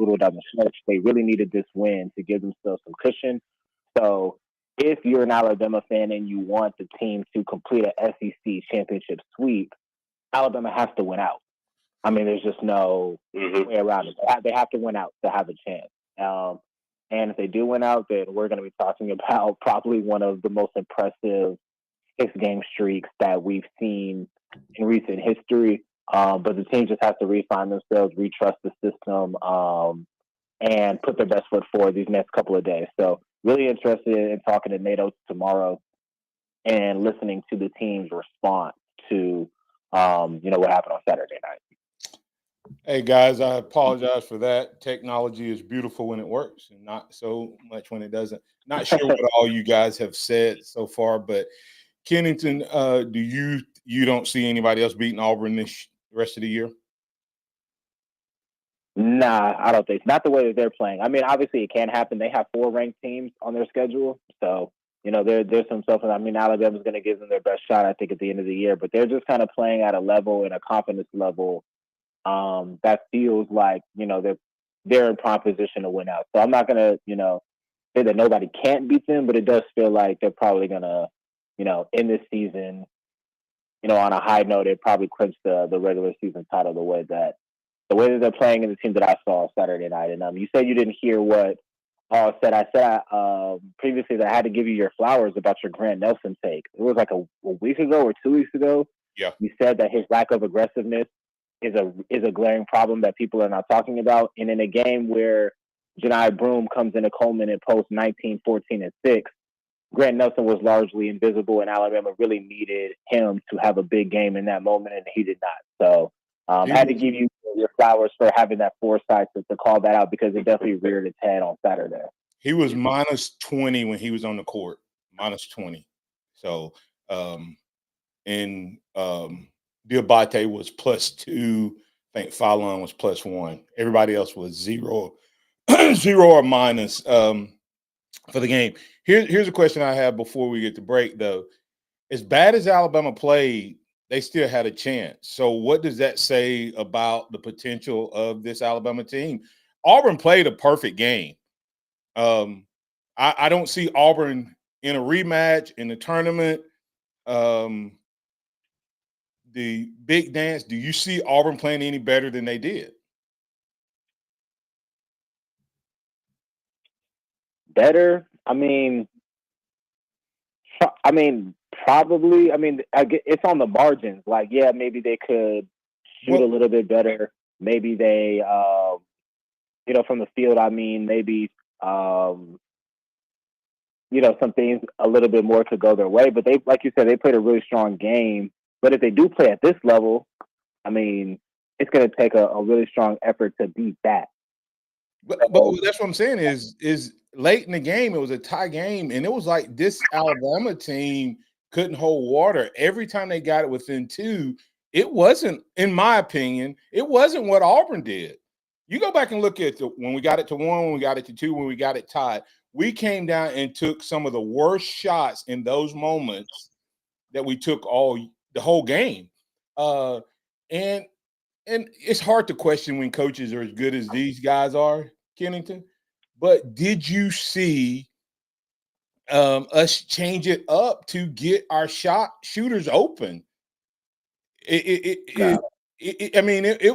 brutal down the stretch. They really needed this win to give themselves some cushion. So if you're an Alabama fan and you want the team to complete an SEC championship sweep, Alabama has to win out. I mean, there's just no way around it. They have to win out to have a chance. And if they do win out, then we're going to be talking about probably one of the most impressive six-game streaks that we've seen in recent history. But the team just has to refine themselves, retrust the system, and put their best foot forward these next couple of days. So really interested in talking to NATO tomorrow and listening to the team's response to, what happened on Saturday night. Hey, guys, I apologize for that. Technology is beautiful when it works and not so much when it doesn't. Not sure what all you guys have said so far, but Kennington, you don't see anybody else beating Auburn this rest of the year? Nah, I don't think. Not the way that they're playing. I mean, obviously it can happen. They have 4 ranked teams on their schedule. So, there's some stuff. I mean, Alabama's going to give them their best shot, I think, at the end of the year. But they're just kind of playing at a level and a confidence level that feels like, they're in prime position to win out. So I'm not going to, say that nobody can't beat them, but it does feel like they're probably going to, in this season, on a high note, it probably clinch the regular season title the way that they're playing in the team that I saw Saturday night. And you said you didn't hear what said. I said previously that I had to give you your flowers about your Grant Nelson take. It was like a week ago or 2 weeks ago. Yeah. You said that his lack of aggressiveness is a glaring problem that people are not talking about. And in a game where Janai Broome comes into Coleman and posts 19, 14, and 6, Grant Nelson was largely invisible, and Alabama really needed him to have a big game in that moment, and he did not. So I had to give you your flowers for having that foresight to call that out, because it definitely reared its head on Saturday. He was minus 20 when he was on the court, minus 20. So, Diabate was plus 2. I think Fallon was plus 1. Everybody else was 0 or minus for the game. Here's a question I have before we get to break, though. As bad as Alabama played, they still had a chance. So what does that say about the potential of this Alabama team? Auburn played a perfect game. I don't see Auburn in a rematch in the tournament. The big dance, do you see Auburn playing any better than they did? Better? I mean, probably. I mean, it's on the margins. Like, yeah, maybe they could shoot a little bit better. Maybe they, from the field, maybe, some things a little bit more could go their way. But they, like you said, they played a really strong game. But if they do play at this level, I mean, it's going to take a really strong effort to beat that. But that's what I'm saying is late in the game, it was a tie game, and it was like this Alabama team couldn't hold water. Every time they got it within 2, it wasn't, in my opinion, it wasn't what Auburn did. You go back and look at when we got it to 1, when we got it to 2, when we got it tied. We came down and took some of the worst shots in those moments that we took the whole game. And it's hard to question when coaches are as good as these guys are, Kennington. But did you see us change it up to get our shooters open? It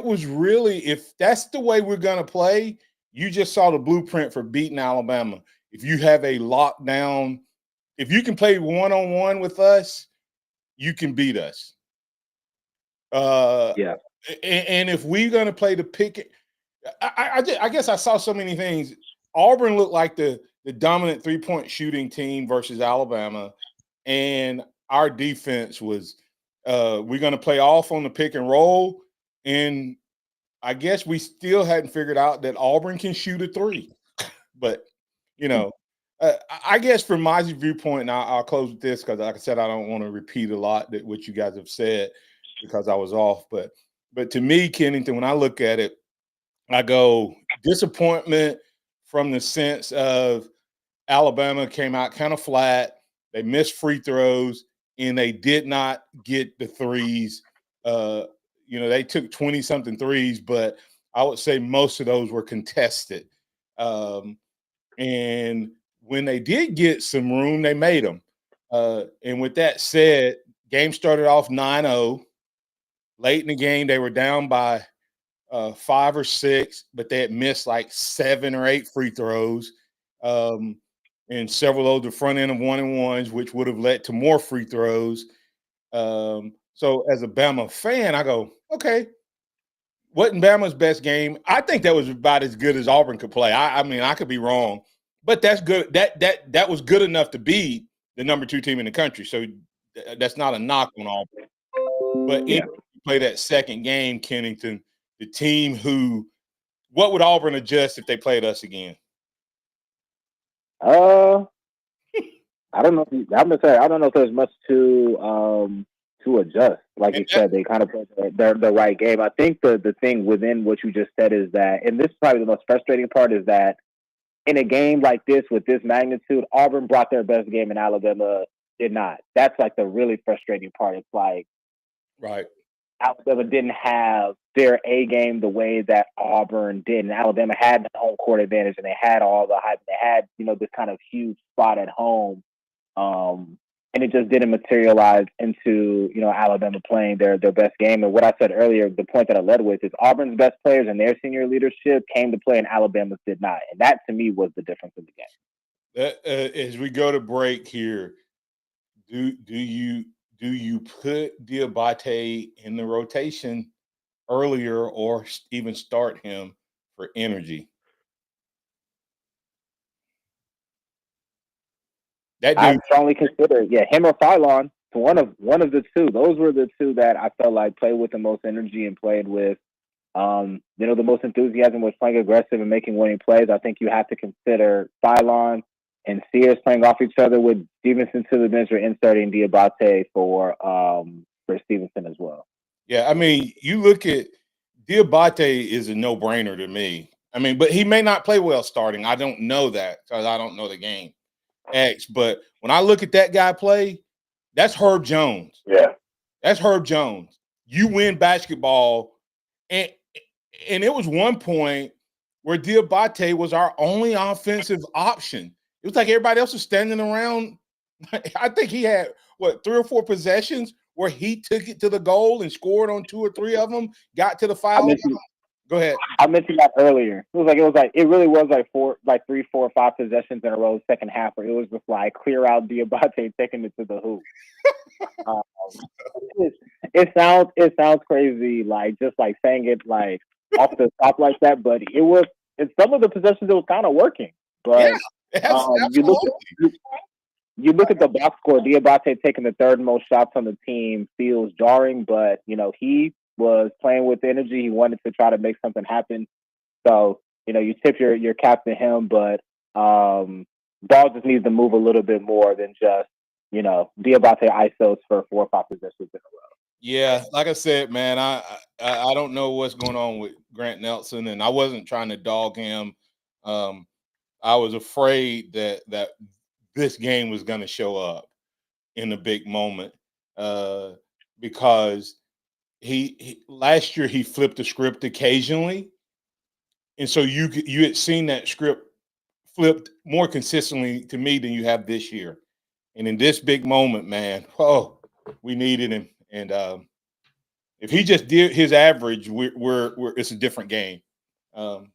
was really, if that's the way we're going to play, you just saw the blueprint for beating Alabama. If you have a lockdown, if you can play one-on-one with us, you can beat us. Yeah. And if we're going to play the pick, I guess I saw so many things. Auburn looked like the dominant three-point shooting team versus Alabama, and our defense was we're going to play off on the pick and roll, and I guess we still hadn't figured out that Auburn can shoot a 3. But, I guess from my viewpoint, and I'll close with this because, like I said, I don't want to repeat a lot what you guys have said because I was off. But to me, Kennington, when I look at it, I go disappointment from the sense of Alabama came out kind of flat. They missed free throws, and they did not get the threes. They took 20-something threes, but I would say most of those were contested. And when they did get some room, they made them. And with that said, game started off 9-0. Late in the game, they were down by 5 or 6, but they had missed like 7 or 8 free throws. And several of the front end of 1-and-1s, which would have led to more free throws. So as a Bama fan, I go, okay, wasn't Bama's best game. I think that was about as good as Auburn could play. I mean, I could be wrong, but that's good. That was good enough to be the number 2 team in the country. So that's not a knock on Auburn. But if you play that second game, Kennington, the team who, what would Auburn adjust if they played us again? I don't know. I'm gonna say I don't know if there's much to adjust. Like you said, they kind of played the right game. I think the thing within what you just said is that, and this is probably the most frustrating part, is that in a game like this with this magnitude, Auburn brought their best game and Alabama did not. That's like the really frustrating part. It's like, right, Alabama didn't have their A game the way that Auburn did, and Alabama had the home court advantage, and they had all the hype. They had, this kind of huge spot at home, and it just didn't materialize into, Alabama playing their best game. And what I said earlier, the point that I led with is Auburn's best players and their senior leadership came to play, and Alabama's did not, and that to me was the difference in the game. As we go to break here, do you put Diabate in the rotation earlier or even start him for energy? That dude, I strongly consider, him or Phylon. One of the two. Those were the two that I felt like played with the most energy and played with, the most enthusiasm, was playing aggressive and making winning plays. I think you have to consider Phylon and Sears playing off each other, with Stevenson to the bench, or inserting Diabate for Stevenson as well. Yeah, I mean, you look at Diabate is a no-brainer to me. I mean, but he may not play well starting. I don't know that because I don't know the game. But when I look at that guy play, that's Herb Jones. Yeah. That's Herb Jones. You win basketball. And it was one point where Diabate was our only offensive option. It was like everybody else was standing around. I think he had, 3 or 4 possessions where he took it to the goal and scored on 2 or 3 of them, got to the foul. Go ahead. I mentioned that earlier. It really was like 3, 4, 5 possessions in a row second half where it was just like clear out Diabate taking it to the hoop. It sounds crazy, like just like saying it like off the top like that, but it was, in some of the possessions it was kind of working. But you look at the box score, Diabate taking the third most shots on the team feels jarring, but he was playing with energy. He wanted to try to make something happen. So, you tip your cap to him, but ball just needs to move a little bit more than just, Diabate ISOs for 4 or 5 possessions in a row. Yeah, like I said, man, I don't know what's going on with Grant Nelson, and I wasn't trying to dog him. I was afraid that this game was going to show up in a big moment because he last year he flipped the script occasionally, and so you had seen that script flipped more consistently to me than you have this year. And in this big moment, man, we needed him. And if he just did his average, we're it's a different game. So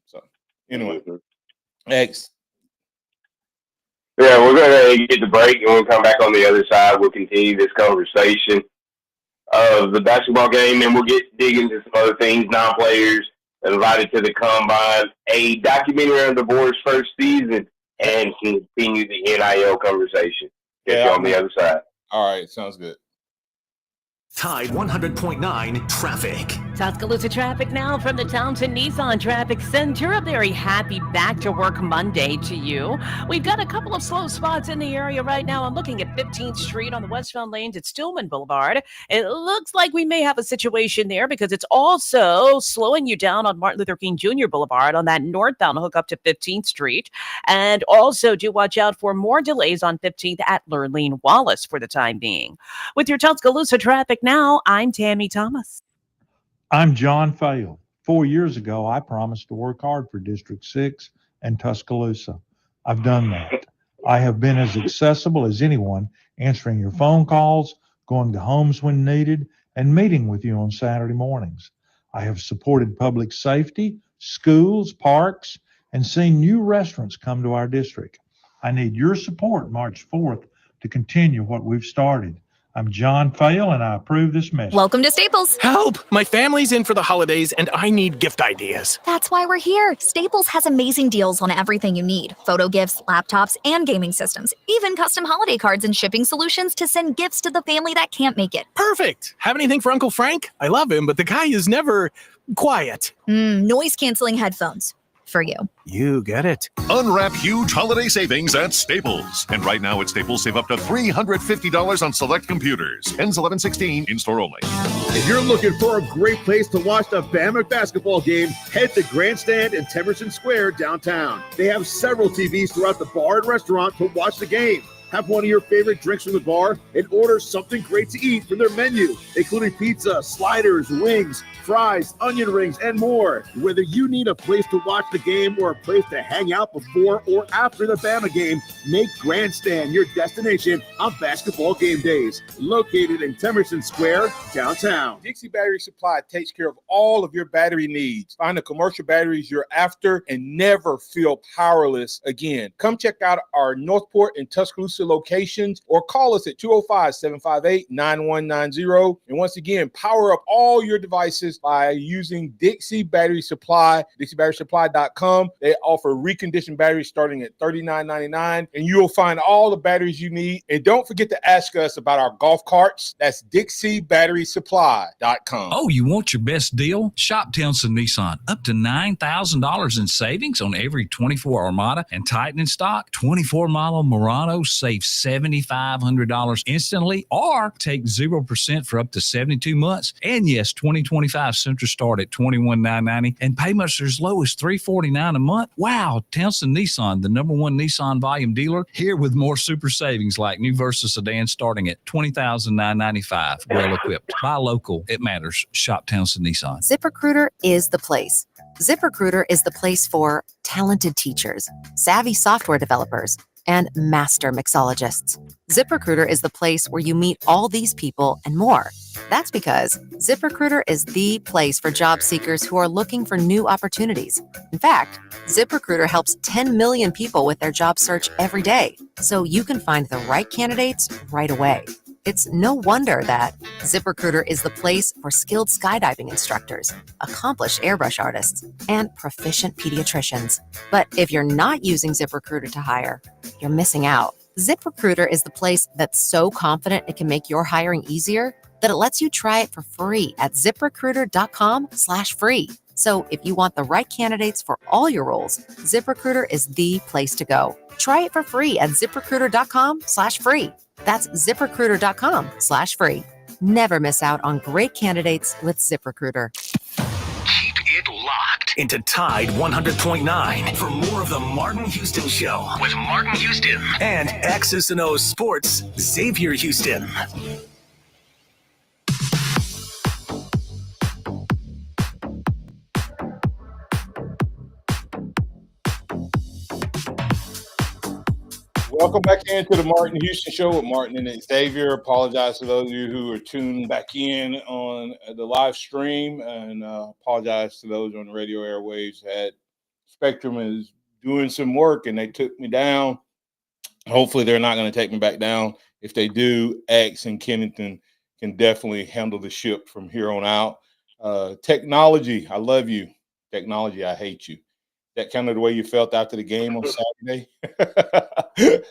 anyway, X. Yeah, we're going to get the break, and we'll come back on the other side. We'll continue this conversation of the basketball game, and we'll dig into some other things, non-players invited to the combine, a documentary on DeBoer's first season, and continue the NIL conversation. Get you on the other side. All right, sounds good. Tide 100.9 traffic. Tuscaloosa traffic now from the Townsend Nissan Traffic Center. A very happy back to work Monday to you. We've got a couple of slow spots in the area right now. I'm looking at 15th Street on the westbound lanes at Stillman Boulevard. It looks like we may have a situation there because it's also slowing you down on Martin Luther King Jr. Boulevard on that northbound hook up to 15th Street. And also do watch out for more delays on 15th at Lurleen Wallace for the time being. With your Tuscaloosa traffic now, I'm Tammy Thomas. I'm John Fail. 4 years ago, I promised to work hard for District 6 and Tuscaloosa. I've done that. I have been as accessible as anyone, answering your phone calls, going to homes when needed, and meeting with you on Saturday mornings. I have supported public safety, schools, parks, and seen new restaurants come to our district. I need your support March 4th to continue what we've started. I'm John Fail, and I approve this message. Welcome to Staples. Help! My family's in for the holidays, and I need gift ideas. That's why we're here. Staples has amazing deals on everything you need. Photo gifts, laptops, and gaming systems. Even custom holiday cards and shipping solutions to send gifts to the family that can't make it. Perfect! Have anything for Uncle Frank? I love him, but the guy is never quiet. Noise-canceling headphones. For you. You get it. Unwrap huge holiday savings at Staples. And right now at Staples, save up to $350 on select computers. Ends 11/16, in-store only. If you're looking for a great place to watch the Bama basketball game, head to Grandstand in Temerson Square downtown. They have several TVs throughout the bar and restaurant to watch the game. Have one of your favorite drinks from the bar and order something great to eat from their menu, including pizza, sliders, wings, fries, onion rings, and more. Whether you need a place to watch the game or a place to hang out before or after the Bama game, make Grandstand your destination on basketball game days. Located in Temerson Square, downtown. Dixie Battery Supply takes care of all of your battery needs. Find the commercial batteries you're after and never feel powerless again. Come check out our Northport and Tuscaloosa locations or call us at 205-758-9190. And once again, power up all your devices by using Dixie Battery Supply, DixieBatterySupply.com. They offer reconditioned batteries starting at $39.99, and you'll find all the batteries you need. And don't forget to ask us about our golf carts. That's DixieBatterySupply.com. Oh, you want your best deal? Shop Townsend Nissan. Up to $9,000 in savings on every 24 Armada and Titan in stock. 24 model Murano save $7,500 instantly, or take 0% for up to 72 months. And yes, 2025 Sentra start at $21,990 and payments are as low as $349 a month. Wow, Townsend Nissan, the #1 Nissan volume dealer, here with more super savings like new Versa sedan starting at $20,995. Well equipped. Buy local. It matters. Shop Townsend Nissan. ZipRecruiter is the place. ZipRecruiter is the place for talented teachers, savvy software developers, and master mixologists. ZipRecruiter is the place where you meet all these people and more. That's because ZipRecruiter is the place for job seekers who are looking for new opportunities. In fact, ZipRecruiter helps 10 million people with their job search every day, so you can find the right candidates right away. It's no wonder that ZipRecruiter is the place for skilled skydiving instructors, accomplished airbrush artists, and proficient pediatricians. But if you're not using ZipRecruiter to hire, you're missing out. ZipRecruiter is the place that's so confident it can make your hiring easier that it lets you try it for free at ZipRecruiter.com/free. So if you want the right candidates for all your roles, ZipRecruiter is the place to go. Try it for free at ZipRecruiter.com/free. That's ZipRecruiter.com/free. Never miss out on great candidates with ZipRecruiter. Keep it locked into Tide 100.9 for more of the Martin Houston Show with Martin Houston and X's and O's Sports, Xavier Houston. Welcome back into the Martin Houston Show with Martin and Xavier. Apologize to those of you who are tuned back in on the live stream, and apologize to those on the radio airwaves. That Spectrum is doing some work, and they took me down. Hopefully, they're not going to take me back down. If they do, X and Kennington can definitely handle the ship from here on out. Technology, I love you. Technology, I hate you. That kind of the way you felt after the game on Saturday.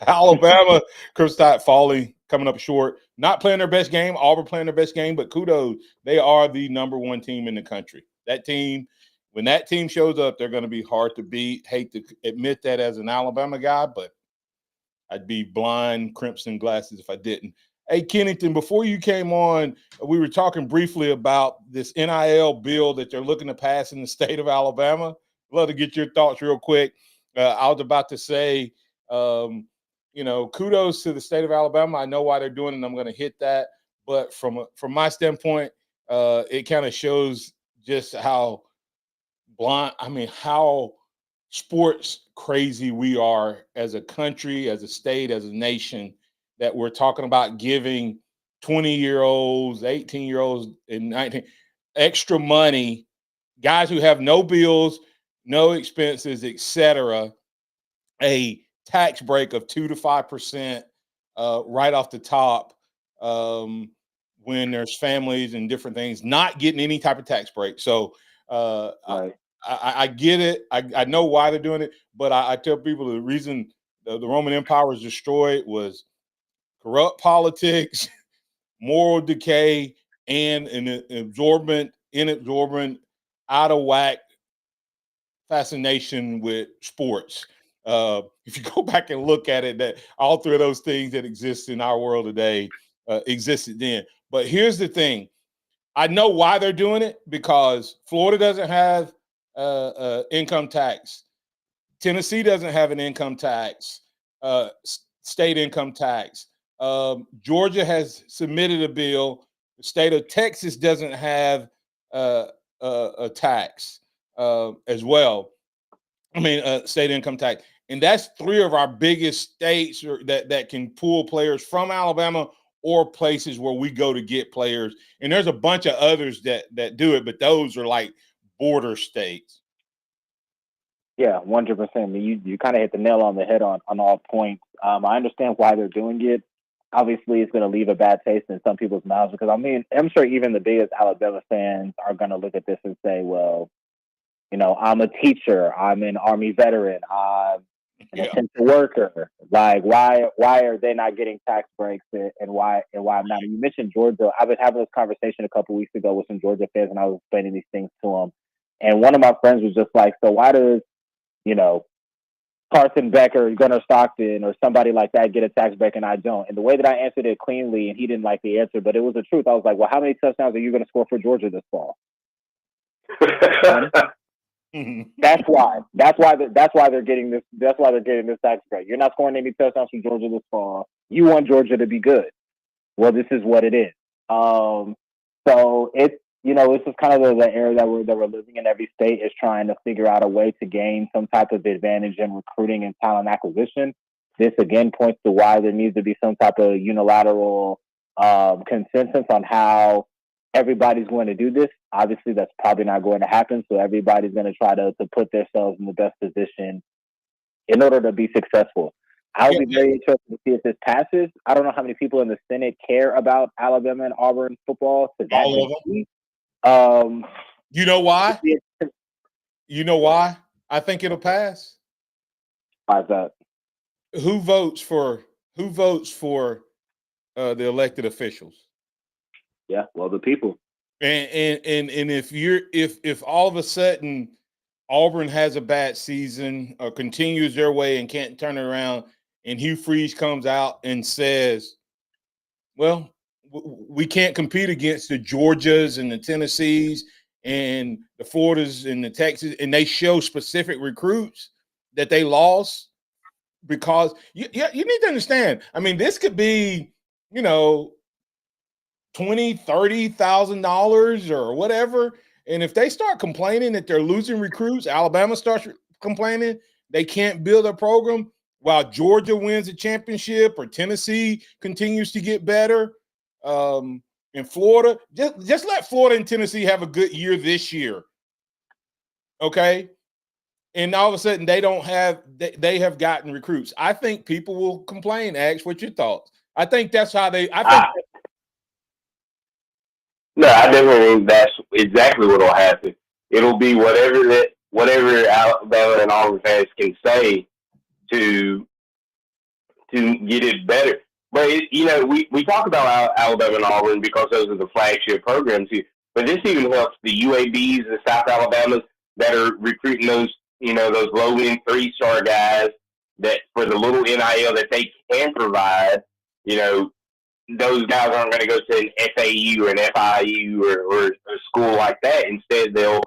Alabama, Kristaps falling, coming up short, not playing their best game. Auburn playing their best game, but kudos. They are the #1 team in the country. That team, when that team shows up, they're going to be hard to beat. Hate to admit that as an Alabama guy, but I'd be blind, crimson glasses if I didn't. Hey, Kennington, before you came on, we were talking briefly about this NIL bill that they're looking to pass in the state of Alabama. Love to get your thoughts real quick. I was about to say, kudos to the state of Alabama. I know why they're doing it, and I'm going to hit that. But from my standpoint, it kind of shows just how blind. I mean, how sports crazy we are as a country, as a state, as a nation, that we're talking about giving 20-year-olds, 18-year-olds, and 19 extra money, guys who have no bills, no expenses, etc., a tax break of 2 to 5% right off the top, when there's families and different things not getting any type of tax break. So Right. I get it. I know why they're doing it, but I tell people the reason the Roman Empire was destroyed was corrupt politics, moral decay, and an inabsorbent, out of whack fascination with sports. If you go back and look at it, that all three of those things that exist in our world today existed then. But here's the thing: I know why they're doing it, because Florida doesn't have income tax, Tennessee doesn't have an income tax, state income tax. Georgia has submitted a bill. The state of Texas doesn't have a tax as well. I mean, state income tax, and that's three of our biggest states that can pull players from Alabama or places where we go to get players. And there's a bunch of others that do it, but those are like border states. Yeah, 100%. I mean, you kind of hit the nail on the head on all points. I understand why they're doing it. Obviously, it's going to leave a bad taste in some people's mouths, because I mean, I'm sure even the biggest Alabama fans are going to look at this and say, well, you know, I'm a teacher, I'm an Army veteran, I'm an essential worker. Like, why are they not getting tax breaks, and why I'm not? You mentioned Georgia. I was having this conversation a couple weeks ago with some Georgia fans, and I was explaining these things to them. And one of my friends was just like, so why does, you know, Carson Becker, Gunnar Stockton, or somebody like that get a tax break and I don't? And the way that I answered it cleanly, and he didn't like the answer, but it was the truth. I was like, well, how many touchdowns are you going to score for Georgia this fall? That's why they're getting this. That's why they're getting this tax break. You're not scoring any touchdowns for Georgia this fall. You want Georgia to be good. Well, this is what it is. So it's, you know, this is kind of the era that we're living in. Every state is trying to figure out a way to gain some type of advantage in recruiting and talent acquisition. This again points to why there needs to be some type of unilateral consensus on how everybody's going to do this. Obviously, that's probably not going to happen. So everybody's going to try to put themselves in the best position in order to be successful. I'll be very interested to see if this passes. I don't know how many people in the Senate care about Alabama and Auburn football. All of them. You know why? You know why I think it'll pass? Why is that? Who votes for the elected officials? Yeah, well, the people. And if all of a sudden Auburn has a bad season or continues their way and can't turn it around, and Hugh Freeze comes out and says, well, we can't compete against the Georgias and the Tennessees and the Floridas and the Texas, and they show specific recruits that they lost, because you need to understand, I mean, this could be, you know, $20,000-$30,000 or whatever. And if they start complaining that they're losing recruits, Alabama starts complaining they can't build a program while Georgia wins a championship or Tennessee continues to get better. In Florida, just let Florida and Tennessee have a good year this year. Okay. And all of a sudden they have gotten recruits. I think people will complain. Ask what your thoughts. I think that's how No, I definitely think that's exactly what will happen. It'll be whatever Alabama and Auburn fans can say to get it better. But we talk about Alabama and Auburn because those are the flagship programs here. But this even helps the UABs, the South Alabamas that are recruiting those low end 3-star guys that for the little NIL that they can provide. Those guys aren't going to go to an FAU or an FIU or a school like that. Instead, they'll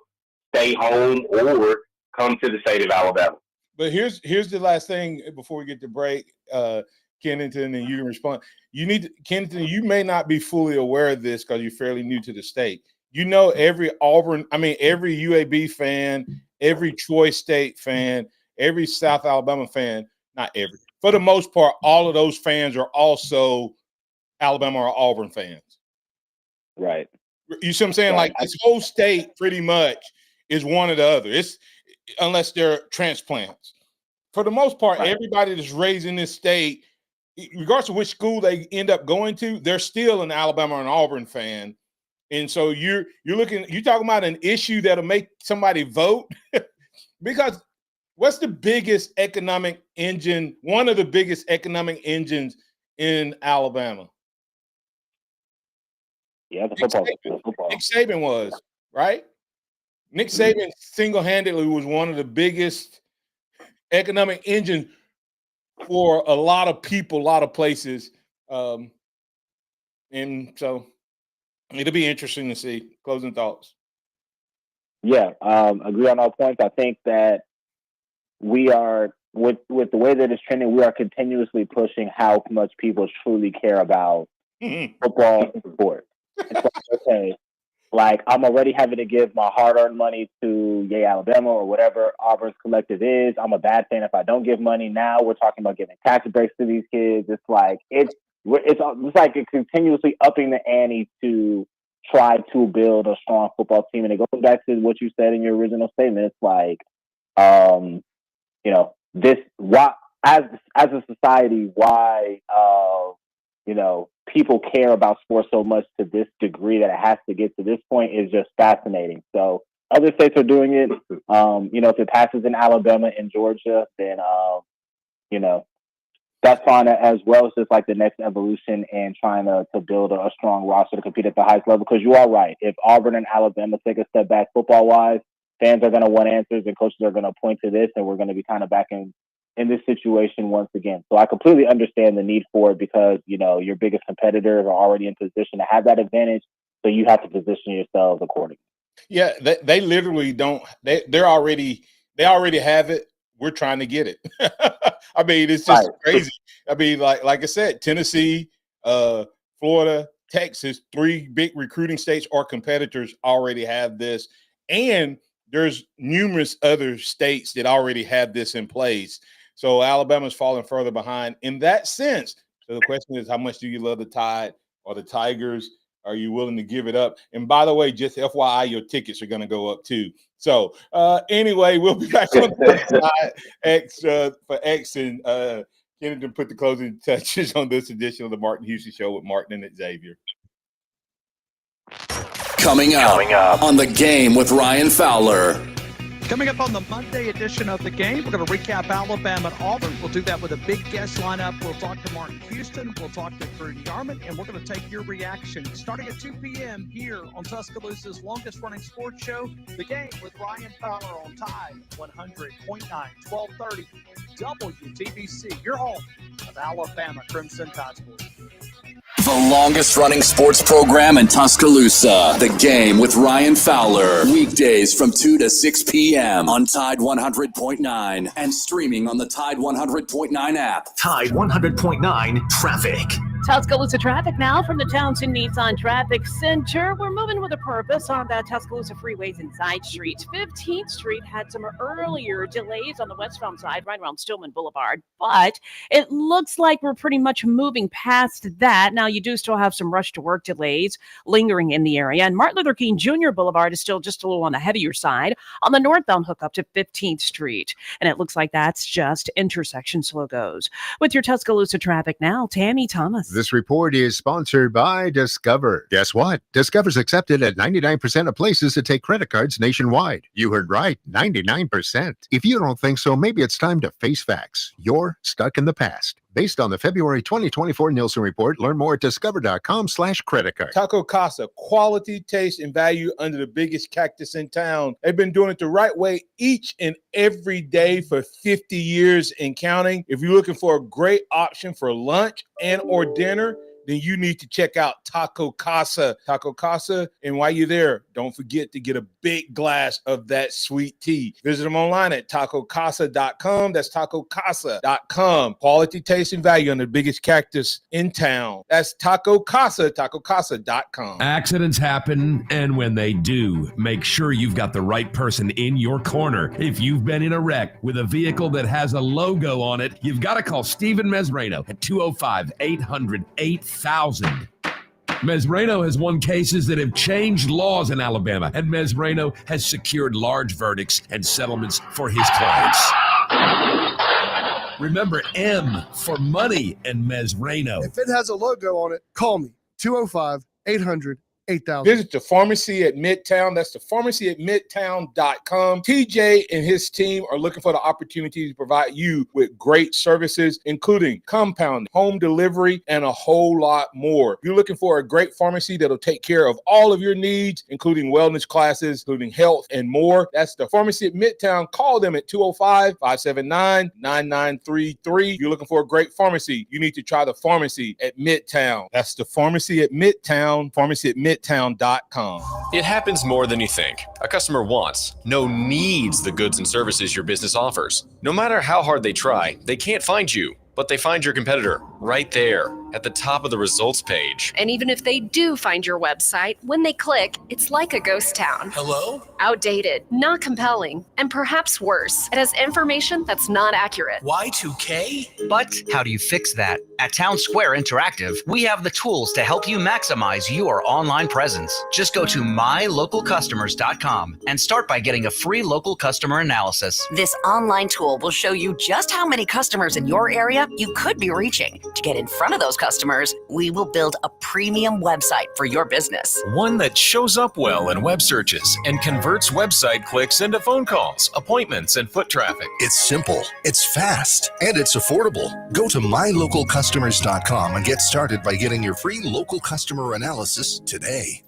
stay home or come to the state of Alabama. But here's the last thing before we get to break, Kennington, and you can respond. Kennington, you may not be fully aware of this because you're fairly new to the state. Every UAB fan every Troy State fan, every South Alabama fan, not every, for the most part, all of those fans are also Alabama or Auburn fans. Right. You see what I'm saying? Right. Like this whole state pretty much is one or the other. It's unless they're transplants. For the most part, Right. everybody that's raised in this state, regardless of which school they end up going to, they're still an Alabama or an Auburn fan. And so you're talking about an issue that'll make somebody vote because what's the biggest economic engine, one of the biggest economic engines in Alabama? Yeah, the football. Nick Saban was, right? Nick Saban single-handedly was one of the biggest economic engines for a lot of people, a lot of places. And so it'll be interesting to see. Closing thoughts. Yeah, agree on all points. I think that we are, with the way that it's trending, we are continuously pushing how much people truly care about football and sports. It's like, okay, like I'm already having to give my hard-earned money to Yay Alabama or whatever Auburn's collective is. I'm a bad fan if I don't give money. Now we're talking about giving tax breaks to these kids. It's like it's like it's continuously upping the ante to try to build a strong football team. And it goes back to what you said in your original statement. It's like, why as a society, why people care about sports so much to this degree that it has to get to this point is just fascinating. So other states are doing it. If it passes in Alabama and Georgia, then that's fine as well. It's just like the next evolution and trying to build a strong roster to compete at the highest level. Because you are right. If Auburn and Alabama take a step back football-wise, fans are going to want answers and coaches are going to point to this, and we're going to be kind of back in this situation once again. So I completely understand the need for it because, your biggest competitors are already in position to have that advantage. So you have to position yourselves accordingly. Yeah, they literally don't. They already have it. We're trying to get it. I mean, it's just crazy. I mean, like I said, Tennessee, Florida, Texas, 3 big recruiting states or competitors already have this. And there's numerous other states that already have this in place. So Alabama's falling further behind in that sense. So the question is, how much do you love the Tide or the Tigers? Are you willing to give it up? And by the way, just FYI, your tickets are going to go up too. So anyway, we'll be back on the side for X and Kennedy put the closing touches on this edition of the Martin Houston Show with Martin and Xavier. Coming up on The Game with Ryan Fowler. Coming up on the Monday edition of The Game, we're going to recap Alabama and Auburn. We'll do that with a big guest lineup. We'll talk to Martin Houston. We'll talk to Rudy Yarman, and we're going to take your reaction starting at 2 p.m. here on Tuscaloosa's longest-running sports show, The Game with Ryan Fowler on Tide 100.9, 1230 WTBC. Your home of Alabama Crimson Tide Sports. The longest-running sports program in Tuscaloosa. The Game with Ryan Fowler. Weekdays from 2 to 6 p.m. on Tide 100.9 and streaming on the Tide 100.9 app. Tide 100.9 Traffic. Tuscaloosa traffic now from the Townsend Nissan Traffic Center. We're moving with a purpose on the Tuscaloosa freeways and side streets. 15th Street had some earlier delays on the westbound side right around Stillman Boulevard, but it looks like we're pretty much moving past that. Now, you do still have some rush to work delays lingering in the area, and Martin Luther King Jr. Boulevard is still just a little on the heavier side on the northbound hookup to 15th Street, and it looks like that's just intersection slow goes. With your Tuscaloosa traffic now, Tammy Thomas. This report is sponsored by Discover. Guess what? Discover's accepted at 99% of places that take credit cards nationwide. You heard right, 99%. If you don't think so, maybe it's time to face facts. You're stuck in the past. Based on the February 2024 Nielsen report, learn more at discover.com/credit card. Taco Casa, quality, taste, and value under the biggest cactus in town. They've been doing it the right way each and every day for 50 years and counting. If you're looking for a great option for lunch and or dinner, then you need to check out Taco Casa. Taco Casa, and while you're there, don't forget to get a big glass of that sweet tea. Visit them online at tacocasa.com. That's tacocasa.com. Quality, taste, and value on the biggest cactus in town. That's Taco Casa, tacocasa.com. Accidents happen, and when they do, make sure you've got the right person in your corner. If you've been in a wreck with a vehicle that has a logo on it, you've got to call Steven Mesrano at 205-800-8000. Mesrano has won cases that have changed laws in Alabama, and Mesrano has secured large verdicts and settlements for his clients. Remember M for money and Mesrano. If it has a logo on it, call me. 205-800-8000. Visit the pharmacy at Midtown. That's the pharmacy at midtown.com. TJ and his team are looking for the opportunity to provide you with great services, including compounding, home delivery, and a whole lot more. If you're looking for a great pharmacy that'll take care of all of your needs, including wellness classes, including health, and more, that's the pharmacy at Midtown. Call them at 205-579-9933. If you're looking for a great pharmacy, you need to try the pharmacy at Midtown. That's the pharmacy at Midtown, pharmacy at midtown.com. It happens more than you think. A customer wants, needs the goods and services your business offers. No matter how hard they try, they can't find you, but they find your competitor right there at the top of the results page. And even if they do find your website, when they click, it's like a ghost town. Hello? Outdated, not compelling, and perhaps worse, it has information that's not accurate. Y2K? But how do you fix that? At Town Square Interactive, we have the tools to help you maximize your online presence. Just go to mylocalcustomers.com and start by getting a free local customer analysis. This online tool will show you just how many customers in your area you could be reaching. To get in front of those customers, we will build a premium website for your business. One that shows up well in web searches and converts website clicks into phone calls, appointments, and foot traffic. It's simple, it's fast, and it's affordable. Go to mylocalcustomers.com and get started by getting your free local customer analysis today.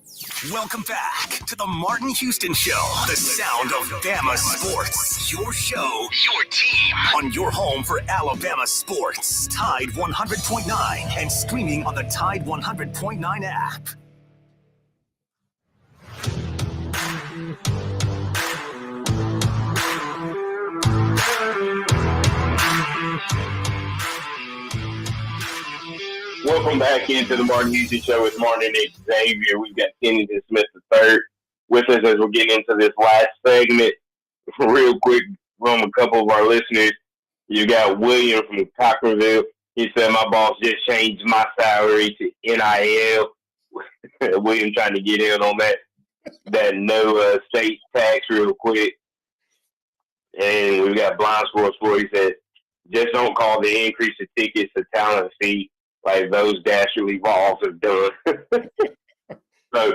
Welcome back to the Martin Houston Show, the sound of Bama sports. Your show, your team, on your home for Alabama sports. Tide 100.9 and streaming on the Tide 100.9 app. Welcome back into the Martin Houston Show with Martin and Xavier. We've got Kennington Smith III with us as we're getting into this last segment. Real quick from a couple of our listeners, you got William from Cockerville. He said, my boss just changed my salary to NIL. William trying to get in on that no state tax real quick. And we've got Blind Squirrel Sport. He said, just don't call the increase of tickets a talent fee like those dastardly balls have done. So,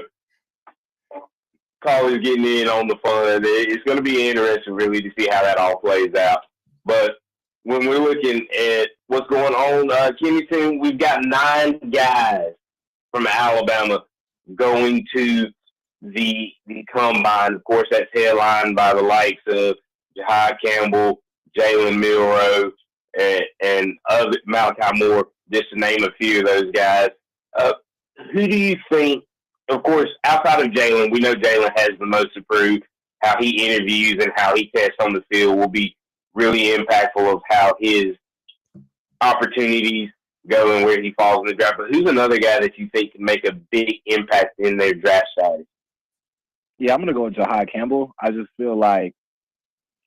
college getting in on the fun. It's going to be interesting, really, to see how that all plays out. But when we're looking at what's going on, Kennington, we've got 9 guys from Alabama going to the combine. Of course, that's headlined by the likes of Jahai Campbell, Jalen Milroe, and other Malachi Moore, just to name a few of those guys. Who do you think, of course, outside of Jalen, we know Jalen has the most to prove. How he interviews and how he tests on the field will be really impactful of how his opportunities go and where he falls in the draft. But who's another guy that you think can make a big impact in their draft status? Yeah, I'm going to go with Jahai Campbell. I just feel like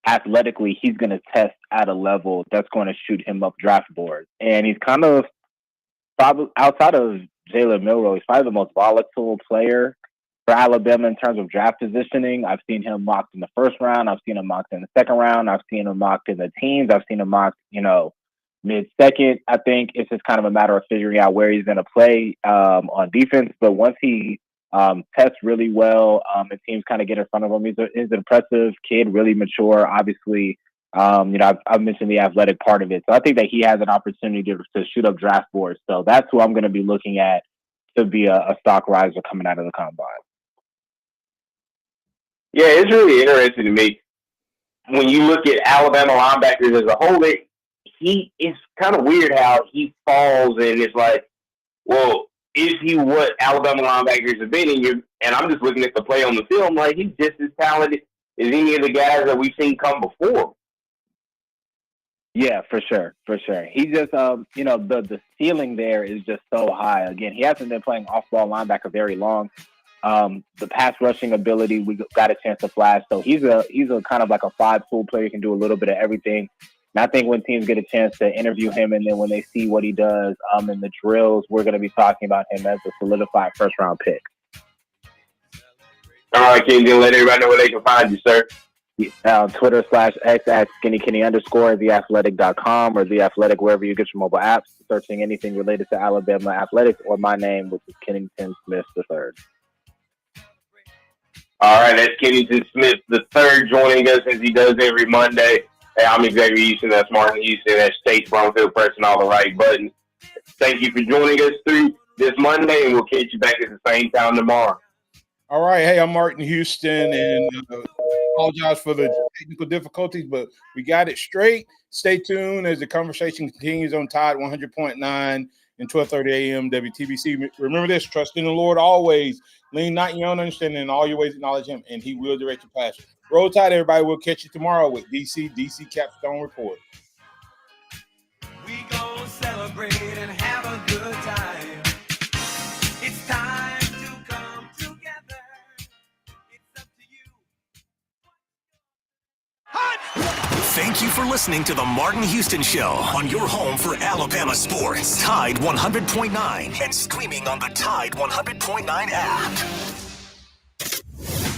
athletically, he's going to test at a level that's going to shoot him up draft boards. And he's kind of, probably outside of Jalen Milroe, he's probably the most volatile player for Alabama in terms of draft positioning. I've seen him mocked in the first round. I've seen him mocked in the second round. I've seen him mocked in the teens. I've seen him mocked, mid-second. I think it's just kind of a matter of figuring out where he's going to play on defense. But once he tests really well, and teams kind of get in front of him, he's an impressive kid, really mature. Obviously, I've mentioned the athletic part of it. So I think that he has an opportunity to shoot up draft boards. So that's who I'm going to be looking at to be a stock riser coming out of the combine. Yeah, it's really interesting to me. When you look at Alabama linebackers as a whole, it's kind of weird how he falls, and it's like, well, is he what Alabama linebackers have been? And I'm just looking at the play on the film, like he's just as talented as any of the guys that we've seen come before. Yeah, for sure. He just, the ceiling there is just so high. Again, he hasn't been playing off-ball linebacker very long. The pass rushing ability, we got a chance to flash. So he's a kind of like a 5-tool player. He can do a little bit of everything. And I think when teams get a chance to interview him, and then when they see what he does in the drills, we're going to be talking about him as a solidified first-round pick. All right, Kenny, let everybody know where they can find you, sir. Twitter /X at @skinnykenny_, theathletic.com, or The Athletic, wherever you get your mobile apps, searching anything related to Alabama athletics, or my name, which is Kennington Smith III. All right, that's Kennington Smith III joining us as he does every Monday. Hey, I'm Xavier Houston. That's Martin Houston. That's Chase Bromfield pressing all the right buttons. Thank you for joining us through this Monday, and we'll catch you back at the same time tomorrow. All right. Hey, I'm Martin Houston, and apologize for the technical difficulties, but we got it straight. Stay tuned as the conversation continues on Tide 100.9 and 12:30 a.m. WTBC. Remember this: trust in the Lord always. Lean not in your own understanding. In all your ways acknowledge Him, and He will direct your path. Roll Tide, everybody. We'll catch you tomorrow with DC Capstone Report. We gon' celebrate and have a good time. It's time to come together. It's up to you. Thank you for listening to the Martin Houston Show on your home for Alabama sports. Tide 100.9 and streaming on the Tide 100.9 app.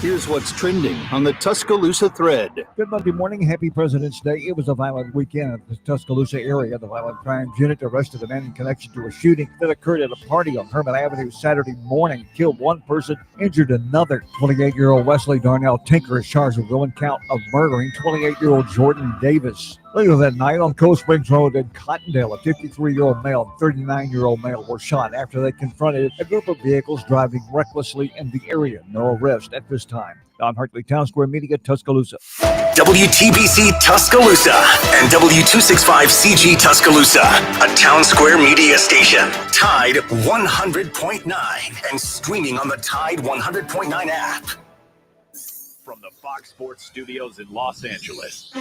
Here's what's trending on the Tuscaloosa thread. Good Monday morning. Happy President's Day. It was a violent weekend in the Tuscaloosa area. The Violent Crimes Unit arrested a man in connection to a shooting that occurred at a party on Herman Avenue Saturday morning. Killed one person, injured another. 28-year-old Wesley Darnell Tinker is charged with one count of murdering 28-year-old Jordan Davis. Later that night on Cold Springs Road in Cottondale, a 53-year-old male and 39-year-old male were shot after they confronted a group of vehicles driving recklessly in the area. No arrest at this time. Don Hartley, Town Square Media, Tuscaloosa. WTBC Tuscaloosa and W265CG Tuscaloosa, a Town Square Media station. Tide 100.9 and streaming on the Tide 100.9 app. From the Fox Sports Studios in Los Angeles,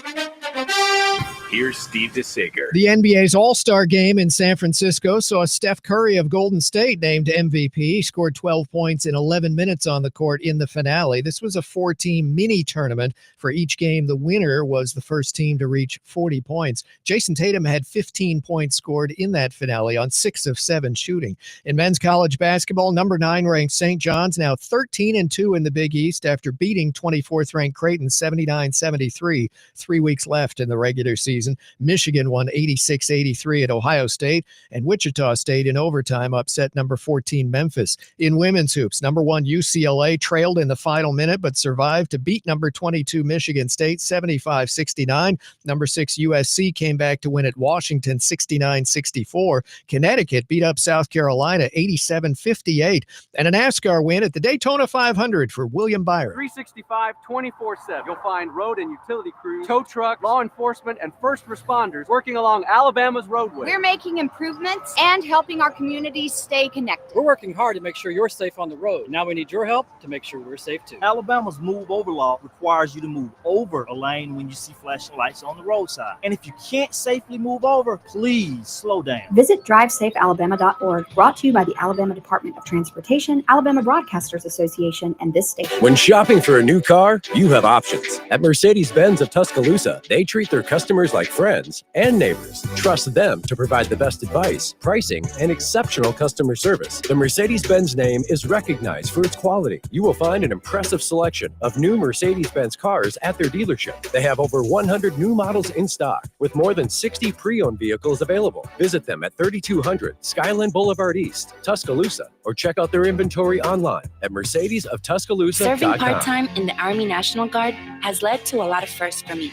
here's Steve DeSager. The NBA's All-Star Game in San Francisco saw Steph Curry of Golden State named MVP. He scored 12 points in 11 minutes on the court in the finale. This was a 4-team mini tournament. For each game, the winner was the first team to reach 40 points. Jason Tatum had 15 points scored in that finale on 6 of 7 shooting. In men's college basketball, number 9 ranked St. John's now 13-2 in the Big East after beating 24th ranked Creighton 79-73. 3 weeks left in the regular season. Michigan won 86-83 at Ohio State, and Wichita State in overtime upset number 14 Memphis. In women's hoops, number 1 UCLA trailed in the final minute but survived to beat number 22 Michigan State 75-69. Number 6 USC came back to win at Washington 69-64. Connecticut beat up South Carolina 87-58. And a NASCAR win at the Daytona 500 for William Byron. 365 24/7. You'll find road and utility crews, tow trucks, law enforcement, and first responders working along Alabama's roadway. We're making improvements and helping our communities stay connected. We're working hard to make sure you're safe on the road. Now we need your help to make sure we're safe too. Alabama's move over law requires you to move over a lane when you see flashing lights on the roadside. And if you can't safely move over, please slow down. Visit DriveSafeAlabama.org, brought to you by the Alabama Department of Transportation, Alabama Broadcasters Association, and this station. When shopping for a new car, you have options. At Mercedes-Benz of Tuscaloosa, they treat their customers like friends and neighbors. Trust them to provide the best advice, pricing, and exceptional customer service. The Mercedes-Benz name is recognized for its quality. You will find an impressive selection of new Mercedes-Benz cars at their dealership. They have over 100 new models in stock, with more than 60 pre-owned vehicles available. Visit them at 3200 Skyland Boulevard East, Tuscaloosa, or check out their inventory online at mercedesoftuscaloosa.com. Serving part-time in the Army National Guard has led to a lot of firsts for me.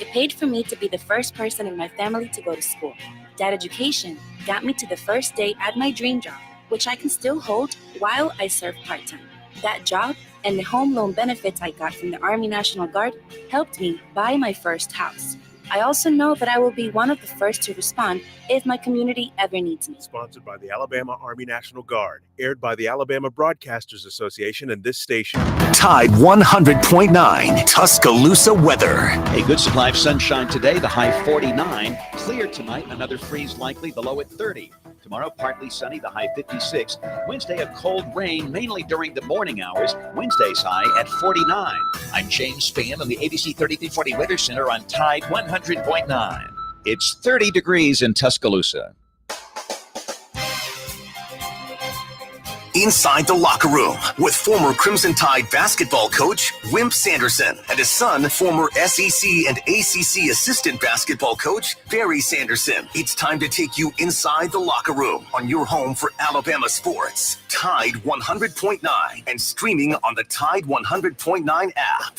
It paid for me to be the first person in my family to go to school. That education got me to the first day at my dream job, which I can still hold while I serve part-time. That job and the home loan benefits I got from the Army National Guard helped me buy my first house. I also know that I will be one of the first to respond if my community ever needs me. Sponsored by the Alabama Army National Guard. Aired by the Alabama Broadcasters Association and this station. Tide 100.9 Tuscaloosa weather. A good supply of sunshine today, the high 49. Clear tonight, another freeze likely, the low at 30. Tomorrow, partly sunny, the high 56. Wednesday, a cold rain, mainly during the morning hours. Wednesday's high at 49. I'm James Spann on the ABC 3340 Weather Center on Tide 100.9. It's 30 degrees in Tuscaloosa. Inside the locker room with former Crimson Tide basketball coach Wimp Sanderson and his son, former SEC and ACC assistant basketball coach Barry Sanderson. It's time to take you inside the locker room on your home for Alabama sports. Tide 100.9 and streaming on the Tide 100.9 app.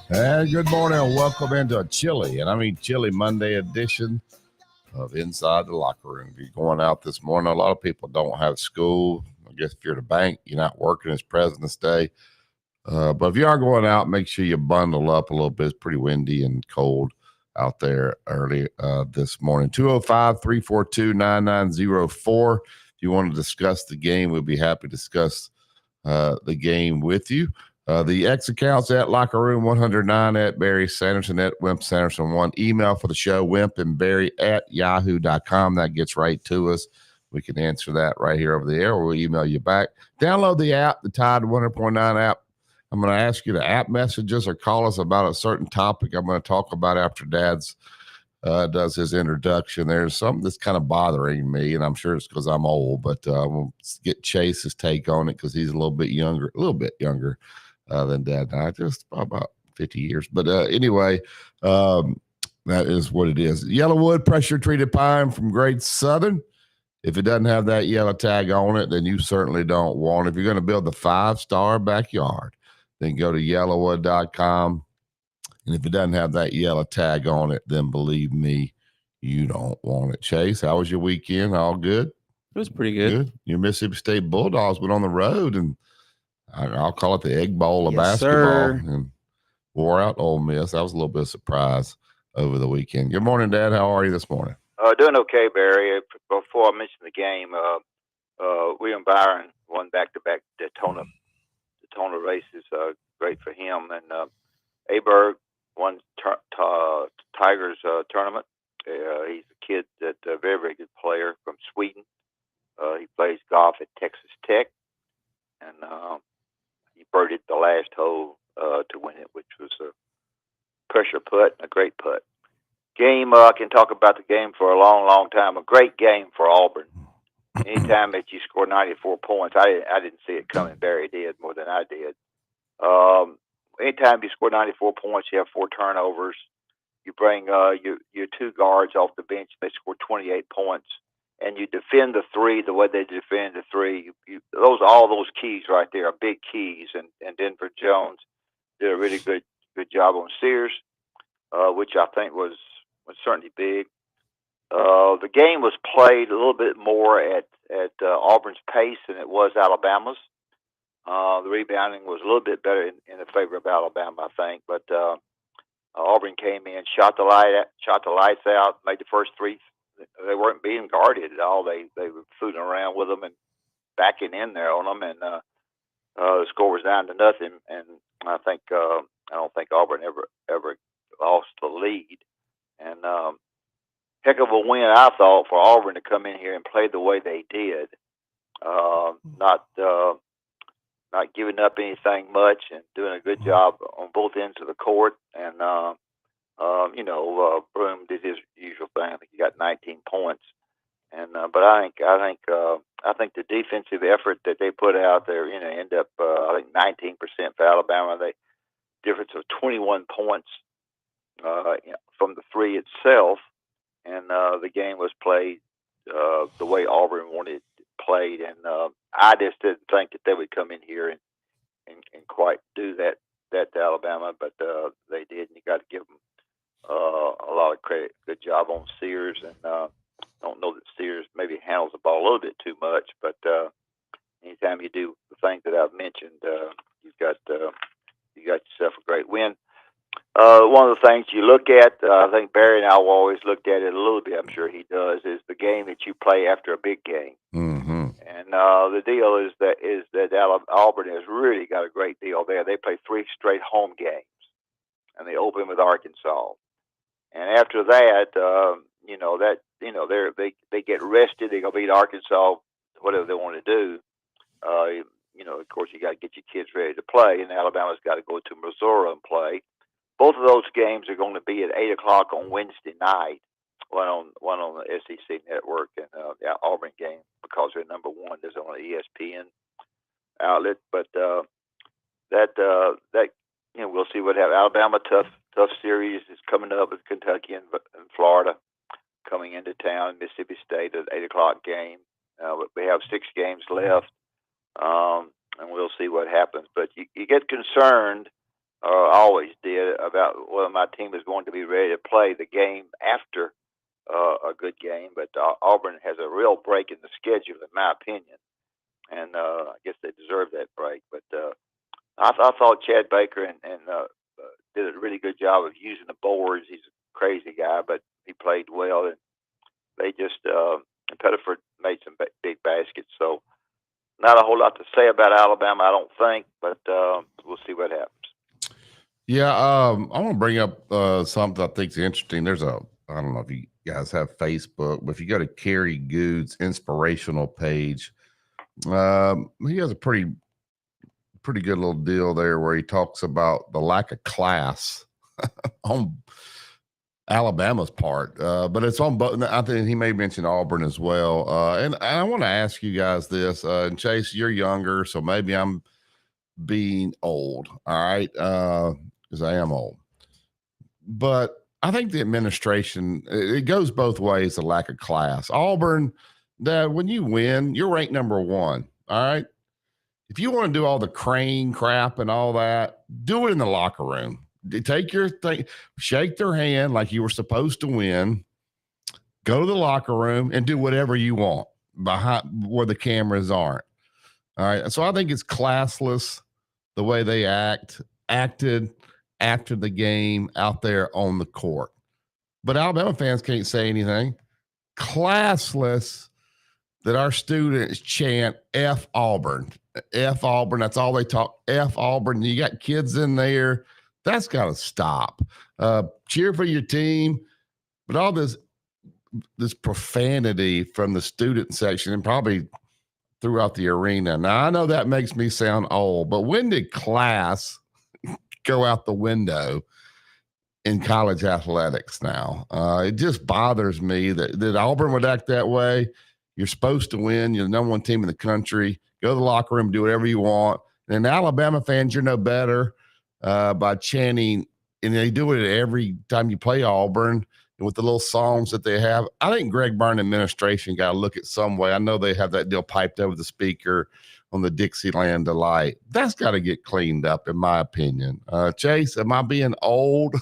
And good morning and welcome into a chilly Monday edition of Inside the Locker Room. If you're going out this morning, a lot of people don't have school. I guess if you're at a bank, you're not working. It's President's Day. But if you are going out, make sure you bundle up a little bit. It's pretty windy and cold out there early this morning. 205-342-9904. If you want to discuss the game, we'll be happy to discuss the game with you. The X accounts at Locker Room 109 at Barry Sanderson at Wimp Sanderson 1. Email for the show, Wimp and Barry at yahoo.com. That gets right to us. We can answer that right here over the air, or we'll email you back. Download the app, the Tide 100.9 app. I'm going to ask you to app message us or call us about a certain topic I'm going to talk about after Dad's does his introduction. There's something that's kind of bothering me, and I'm sure it's because I'm old, but we'll get Chase's take on it because he's a little bit younger than Dad and I, just about 50 years. But anyway, that is what it is. Yellowwood pressure treated pine from Great Southern. If it doesn't have that yellow tag on it, then you certainly don't want it. If you're going to build a 5-star backyard, then go to yellowwood.com. And if it doesn't have that yellow tag on it, then believe me, you don't want it. Chase, how was your weekend? All good? It was pretty good. Your Mississippi State Bulldogs went on the road, and I'll call it the Egg Bowl of basketball, and wore out Ole Miss. That was a little bit of surprise over the weekend. Good morning, Dad. How are you this morning? Doing okay, Barry. Before I mention the game, William Byron won back-to-back Daytona races. Great for him. And Aberg won Tigers tournament. He's a kid that's a very, very good player from Sweden. He plays golf at Texas Tech, and he birdied the last hole to win it, which was a pressure putt, a great putt. Game, I can talk about the game for a long, long time. A great game for Auburn. Anytime that you score 94 points, I didn't see it coming. Barry did more than I did. Anytime you score 94 points, you have 4 turnovers. You bring your 2 guards off the bench, they score 28 points. And you defend the 3 the way they defend the 3. All those keys right there are big keys. And Denver Jones did a really good job on Sears, which I think was certainly big. The game was played a little bit more at Auburn's pace than it was Alabama's. The rebounding was a little bit better in the favor of Alabama, I think. But Auburn came in, shot the lights out, made the first 3. They weren't being guarded at all. They were fooling around with them and backing in there on them, and the score was down to nothing. And I don't think Auburn ever lost the lead. And heck of a win, I thought, for Auburn to come in here and play the way they did, not giving up anything much and doing a good job on both ends of the court. And Broom did his usual thing. I think he got 19 points. And but I think the defensive effort that they put out there, end up I think 19% for Alabama. They difference of 21 points from the 3 itself, and the game was played the way Auburn wanted it played. And I just didn't think that they would come in here and quite do that to Alabama, but they did, and you got to give them a lot of credit. Good job on Sears, and I don't know that Sears maybe handles the ball a little bit too much, but anytime you do the things that I've mentioned, you got yourself a great win. One of the things you look at, I think Barry and I have always looked at it a little bit. I'm sure he does. Is the game that you play after a big game. Mm-hmm. And the deal is that Auburn has really got a great deal there. They play 3 straight home games, and they open with Arkansas. And after that, they get rested. They go beat Arkansas, whatever they want to do. Of course, you got to get your kids ready to play, and Alabama's got to go to Missouri and play. Both of those games are going to be at 8:00 on Wednesday night. One on the SEC network, and the Auburn game, because they're number 1, is on the ESPN outlet. But we'll see what happens. Alabama tough series is coming up with Kentucky and Florida coming into town. Mississippi State at 8:00 game. We have 6 games left, and we'll see what happens. But you get concerned, or I always did, about whether my team is going to be ready to play the game after a good game. But Auburn has a real break in the schedule, in my opinion, and I guess they deserve that break. But I thought Chad Baker and did a really good job of using the boards. He's a crazy guy, but he played well, and they just Pettiford made some big baskets. So not a whole lot to say about Alabama, I don't think, but we'll see what happens. Yeah, I want to bring up something I think is interesting. I don't know if you guys have Facebook, but if you go to Kerry Good's inspirational page, he has a pretty good little deal there where he talks about the lack of class on Alabama's part, but it's on both. I think he may mention Auburn as well. And I want to ask you guys this, and Chase, you're younger, so maybe I'm being old. All right. Because I am old, but I think the administration, it goes both ways, the lack of class. Auburn, that when you win, you're ranked number 1. All right. If you want to do all the crane crap and all that, do it in the locker room. Take your thing, shake their hand like you were supposed to win, go to the locker room and do whatever you want behind where the cameras aren't. All right. So I think it's classless the way they acted after the game out there on the court. But Alabama fans can't say anything. Classless that our students chant F Auburn. F Auburn. That's all they talk. F Auburn. You got kids in there. That's got to stop. Cheer for your team. But all this profanity from the student section and probably throughout the arena. Now, I know that makes me sound old, but when did class go out the window in college athletics now? It just bothers me that Auburn would act that way. You're supposed to win. You're the number 1 team in the country. Go to the locker room, do whatever you want. And Alabama fans, you're no better by chanting, and they do it every time you play Auburn. And with the little songs that they have, I think Greg Byrne administration got to look at some way. I know they have that deal piped over the speaker on the Dixieland Delight. That's got to get cleaned up, in my opinion. Chase, am I being old?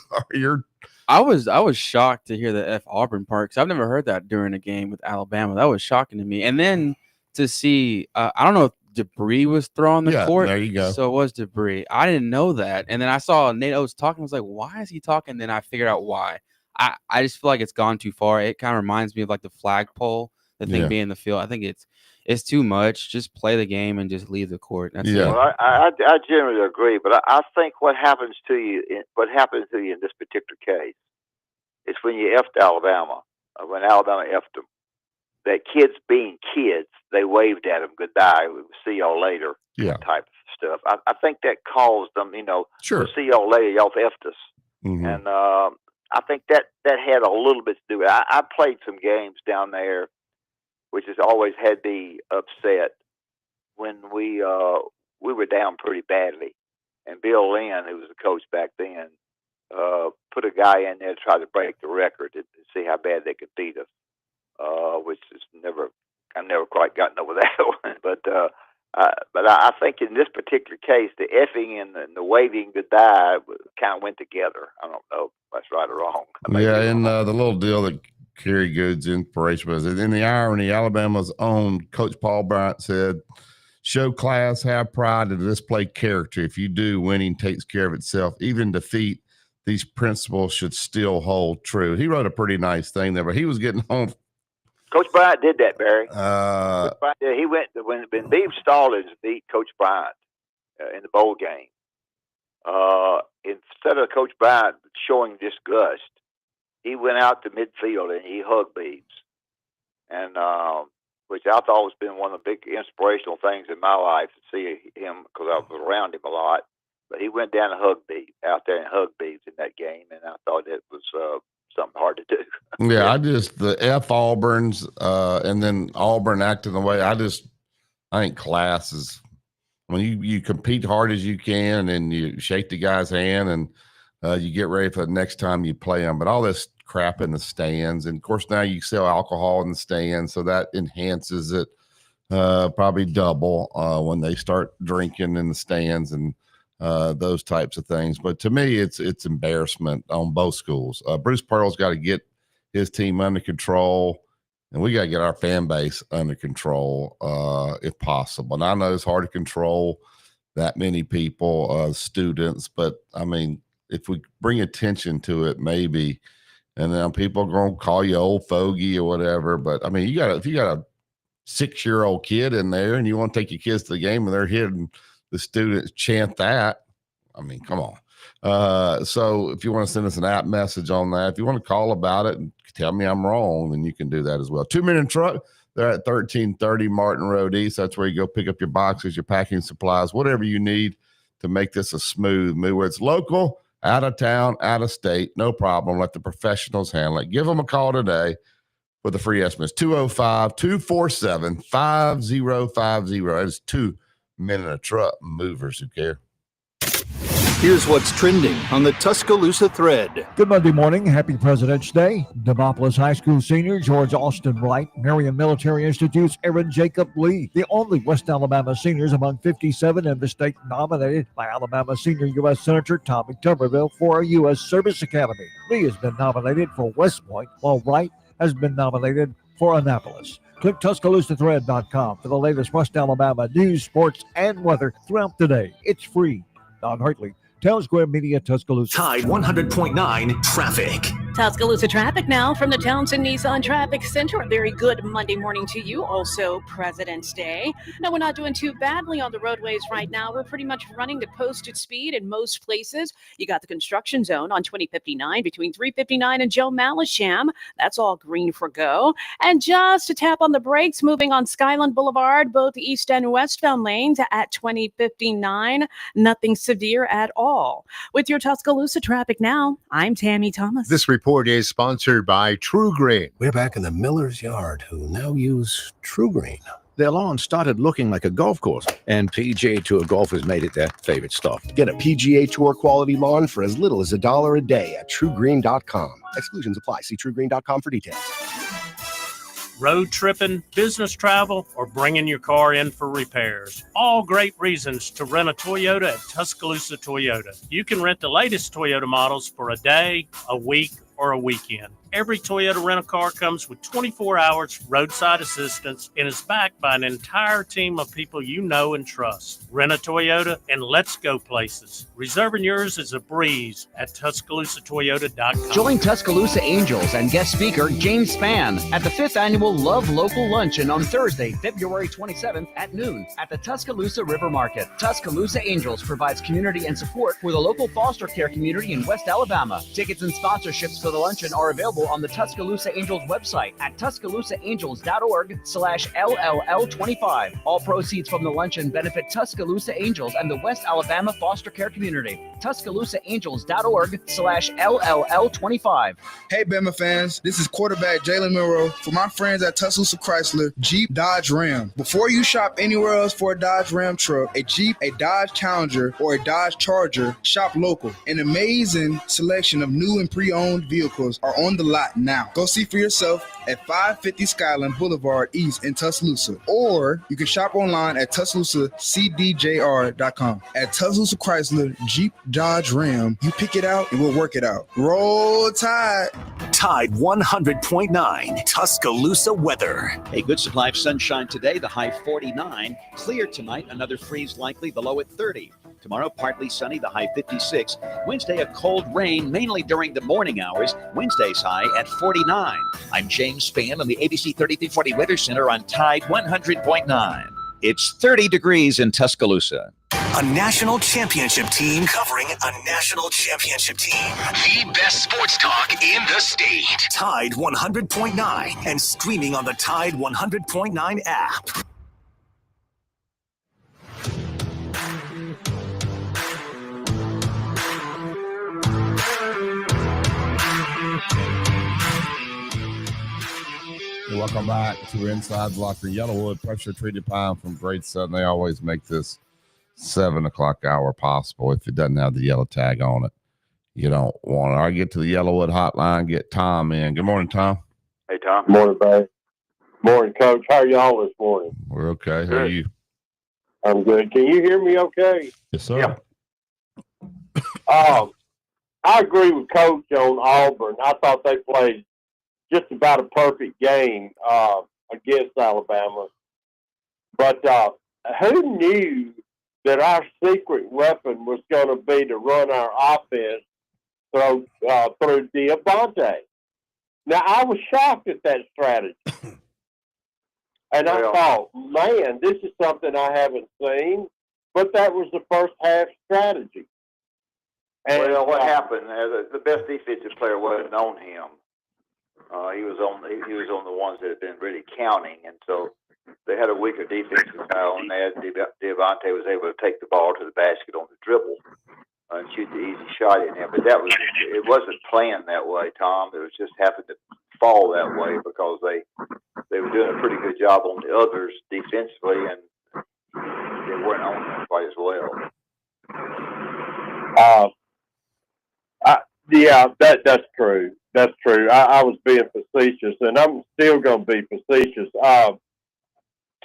I was shocked to hear the F Auburn part, because I've never heard that during a game with Alabama. That was shocking to me. And then to see, I don't know if debris was thrown on the court. There you go. So it was debris. I didn't know that. And then I saw Nate Oates talking. I was like, why is he talking? Then I figured out why. I just feel like it's gone too far. It kind of reminds me of like the flagpole, the thing being in the field. I think it's too much. Just play the game and just leave the court. That's it. Well, I generally agree, but I think what happens to you in this particular case is when you effed Alabama, when Alabama effed them, that kids being kids, they waved at them goodbye. We'll see y'all later. Type of stuff. I think that caused them, sure. We'll see y'all later. Y'all effed us. Mm-hmm. And I think that had a little bit to do with it. I played some games down there, which has always had me upset when we were down pretty badly. And Bill Lynn, who was the coach back then, put a guy in there to try to break the record and see how bad they could beat us, which is I've never quite gotten over that one. But I think in this particular case, the effing and the waving goodbye kind of went together. I don't know if that's right or wrong. And the little deal that Kerry Good's inspiration was, in the irony, Alabama's own Coach Paul Bryant said, show class, have pride, and display character. If you do, winning takes care of itself. Even defeat, these principles should still hold true. He wrote a pretty nice thing there, but he was getting home. Coach Bryant did that, Barry. Coach Bryant, he went when Beav Stallings beat Coach Bryant in the bowl game. Instead of Coach Bryant showing disgust, he went out to midfield and he hugged Beav, and which I thought has been one of the big inspirational things in my life to see him, because I was around him a lot. But he went down and hugged Beav out there and hugged Beav in that game, and I thought it was something hard to do. Yeah, I just the F Auburn's and then Auburn acting the way I think class is when you compete hard as you can and you shake the guy's hand and you get ready for the next time you play them. But all this crap in the stands, and of course now you sell alcohol in the stands, so that enhances it probably double when they start drinking in the stands and those types of things. But to me, it's embarrassment on both schools. Bruce Pearl's got to get his team under control, and we got to get our fan base under control if possible. And I know it's hard to control that many people, students, but I mean, if we bring attention to it, maybe, and then people are going to call you old fogey or whatever. But I mean, if you got a 6-year-old kid in there and you want to take your kids to the game and they're hearing the students chant that, I mean, come on. So if you want to send us an app message on that, if you want to call about it and tell me I'm wrong, then you can do that as well. 2 Minute Truck, they're at 1330 Martin Road East. That's where you go pick up your boxes, your packing supplies, whatever you need to make this a smooth move. Where it's local, out of town, out of state, no problem. Let the professionals handle it. Give them a call today for the free estimates. 205-247-5050. That is 2 Minute Truck, movers who care. Here's what's trending on the Tuscaloosa thread. Good Monday morning. Happy President's Day. Demopolis High School senior George Austin Wright, Marion Military Institute's Aaron Jacob Lee, the only West Alabama seniors among 57 in the state nominated by Alabama senior U.S. Senator Tommy Tuberville for a U.S. Service Academy. Lee has been nominated for West Point, while Wright has been nominated for Annapolis. Click TuscaloosaThread.com for the latest West Alabama news, sports, and weather throughout the day. It's free. Don Hartley, Town Square Media, Tuscaloosa. Tide 100.9 traffic. Tuscaloosa traffic now from the Townsend Nissan Traffic Center. A very good Monday morning to you. Also President's Day. No, we're not doing too badly on the roadways right now. We're pretty much running to posted speed in most places. You got the construction zone on 2059 between 359 and Joe Malisham. That's all green for go. And just to tap on the brakes, moving on Skyland Boulevard, both east and westbound lanes at 2059. Nothing severe at all. With your Tuscaloosa traffic now, I'm Tammy Thomas. This report is sponsored by True Green. We're back in the miller's yard, who now use True Green. Their lawn started looking like a golf course, and PGA Tour golfers made it their favorite stuff. Get a PGA Tour quality lawn for as little as $1 a day at TrueGreen.com. Exclusions apply. See TrueGreen.com for details. Road tripping, business travel, or bringing your car in for repairs. All great reasons to rent a Toyota at Tuscaloosa Toyota. You can rent the latest Toyota models for a day, a week, or a weekend. Every Toyota rental-car comes with 24 hours roadside assistance and is backed by an entire team of people you know and trust. Rent a Toyota and let's go places. Reserving yours is a breeze at TuscaloosaToyota.com. Join Tuscaloosa Angels and guest speaker James Spann at the 5th Annual Love Local Luncheon on Thursday, February 27th at noon at the Tuscaloosa River Market. Tuscaloosa Angels provides community and support for the local foster care community in West Alabama. Tickets and sponsorships for the luncheon are available on the Tuscaloosa Angels website at TuscaloosaAngels.org/LLL25. All proceeds from the luncheon benefit Tuscaloosa Angels and the West Alabama foster care community. TuscaloosaAngels.org/LLL25. Hey, Bama fans, this is quarterback Jalen Milroe for my friends at Tuscaloosa Chrysler, Jeep, Dodge, Ram. Before you shop anywhere else for a Dodge Ram truck, a Jeep, a Dodge Challenger, or a Dodge Charger, shop local. An amazing selection of new and pre-owned vehicles are on the lot now. Go see for yourself at 550 Skyland Boulevard East in Tuscaloosa. Or you can shop online at TuscaloosaCDJR.com. At Tuscaloosa Chrysler, Jeep, Dodge, Ram, you pick it out and we'll work it out. Roll Tide. Tide 100.9 Tuscaloosa weather. A good supply of sunshine today, the high 49. Clear tonight, another freeze likely, the low at 30. Tomorrow, partly sunny, the high 56. Wednesday, a cold rain, mainly during the morning hours. Wednesday's high at 49. I'm James Spann on the ABC 3340 Weather Center on Tide 100.9. It's 30 degrees in Tuscaloosa. A national championship team covering a national championship team. The best sports talk in the state. Tide 100.9 and streaming on the Tide 100.9 app. Welcome back to Inside Locker. Yellowwood pressure treated pine from Great Southern. They always make this 7 o'clock hour possible. If it doesn't have the yellow tag on it, you don't want it. I get to the Yellowwood hotline, get Tom in. Good morning, Tom. Hey, Tom. Morning, babe. Morning, Coach. How are y'all this morning? We're okay. How are you? I'm good. Can you hear me okay? Yes, sir. Yeah. I agree with Coach on Auburn. I thought they played just about a perfect game against Alabama. But who knew that our secret weapon was going to be to run our offense through Diabate? Now, I was shocked at that strategy. And I thought, man, this is something I haven't seen. But that was the first half strategy. And, what happened? The best defensive player wasn't on him. He was on the ones that had been really counting, and so they had a weaker defensive style on that. Diabate was able to take the ball to the basket on the dribble and shoot the easy shot in there. But it wasn't planned that way, Tom. It was just happened to fall that way because they were doing a pretty good job on the others defensively, and they weren't on them quite as well. Yeah, that's true. That's true. I was being facetious, and I'm still going to be facetious.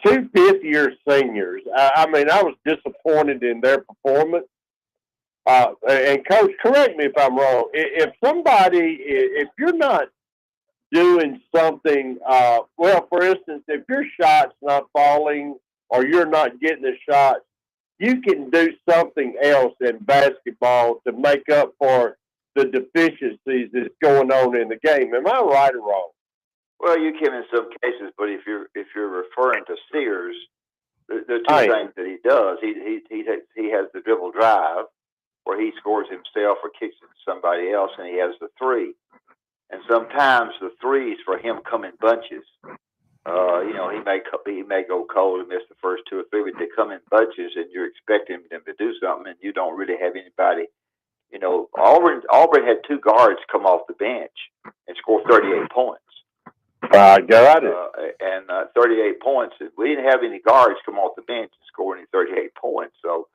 2 fifth-year seniors. I mean, I was disappointed in their performance. And, Coach, correct me if I'm wrong. If you're not doing something, for instance, if your shot's not falling or you're not getting the shots, you can do something else in basketball to make up for the deficiencies that's going on in the game. Am I right or wrong? Well, you can in some cases, but if you're referring to Sears, there are two things that he does. He has the dribble drive, where he scores himself or kicks it to somebody else, and he has the three. And sometimes the threes for him come in bunches. He may go cold and miss the first 2 or 3, but they come in bunches, and you're expecting them to do something, and you don't really have anybody. Auburn had 2 guards come off the bench and score 38 points. Got it. And 38 points. We didn't have any guards come off the bench and score any 38 points. So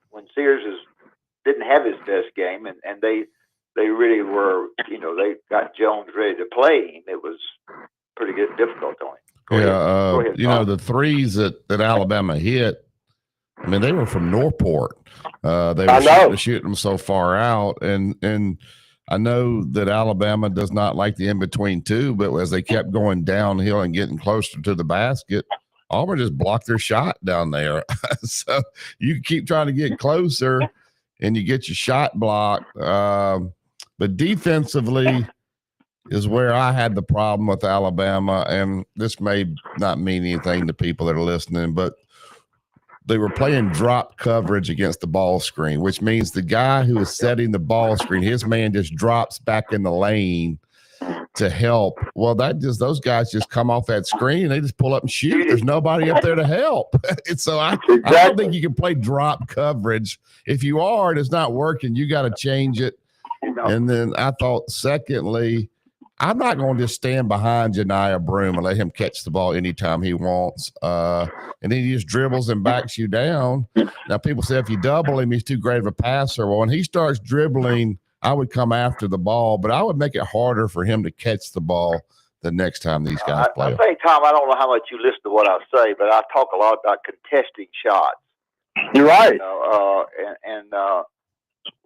when Sears didn't have his best game, and they really were, they got Jones ready to play him, it was pretty difficult on him. Go ahead, the threes that Alabama hit, I mean, they were from Northport. They were shooting them so far out, and I know that Alabama does not like the in-between two, but as they kept going downhill and getting closer to the basket, Auburn just blocked their shot down there. So you keep trying to get closer, and you get your shot blocked. But defensively is where I had the problem with Alabama, and this may not mean anything to people that are listening, but they were playing drop coverage against the ball screen, which means the guy who is setting the ball screen, his man just drops back in the lane to help. Well, those guys just come off that screen and they just pull up and shoot. There's nobody up there to help. And so I don't think you can play drop coverage. If you are and it's not working, you got to change it. And then I thought, secondly, I'm not going to just stand behind Janiah Broome and let him catch the ball anytime he wants. And then he just dribbles and backs you down. Now, people say if you double him, he's too great of a passer. Well, when he starts dribbling I would come after the ball, but I would make it harder for him to catch the ball the next time these guys play. I think, Tom, I don't know how much you listen to what I say, but I talk a lot about contesting shots. You're right.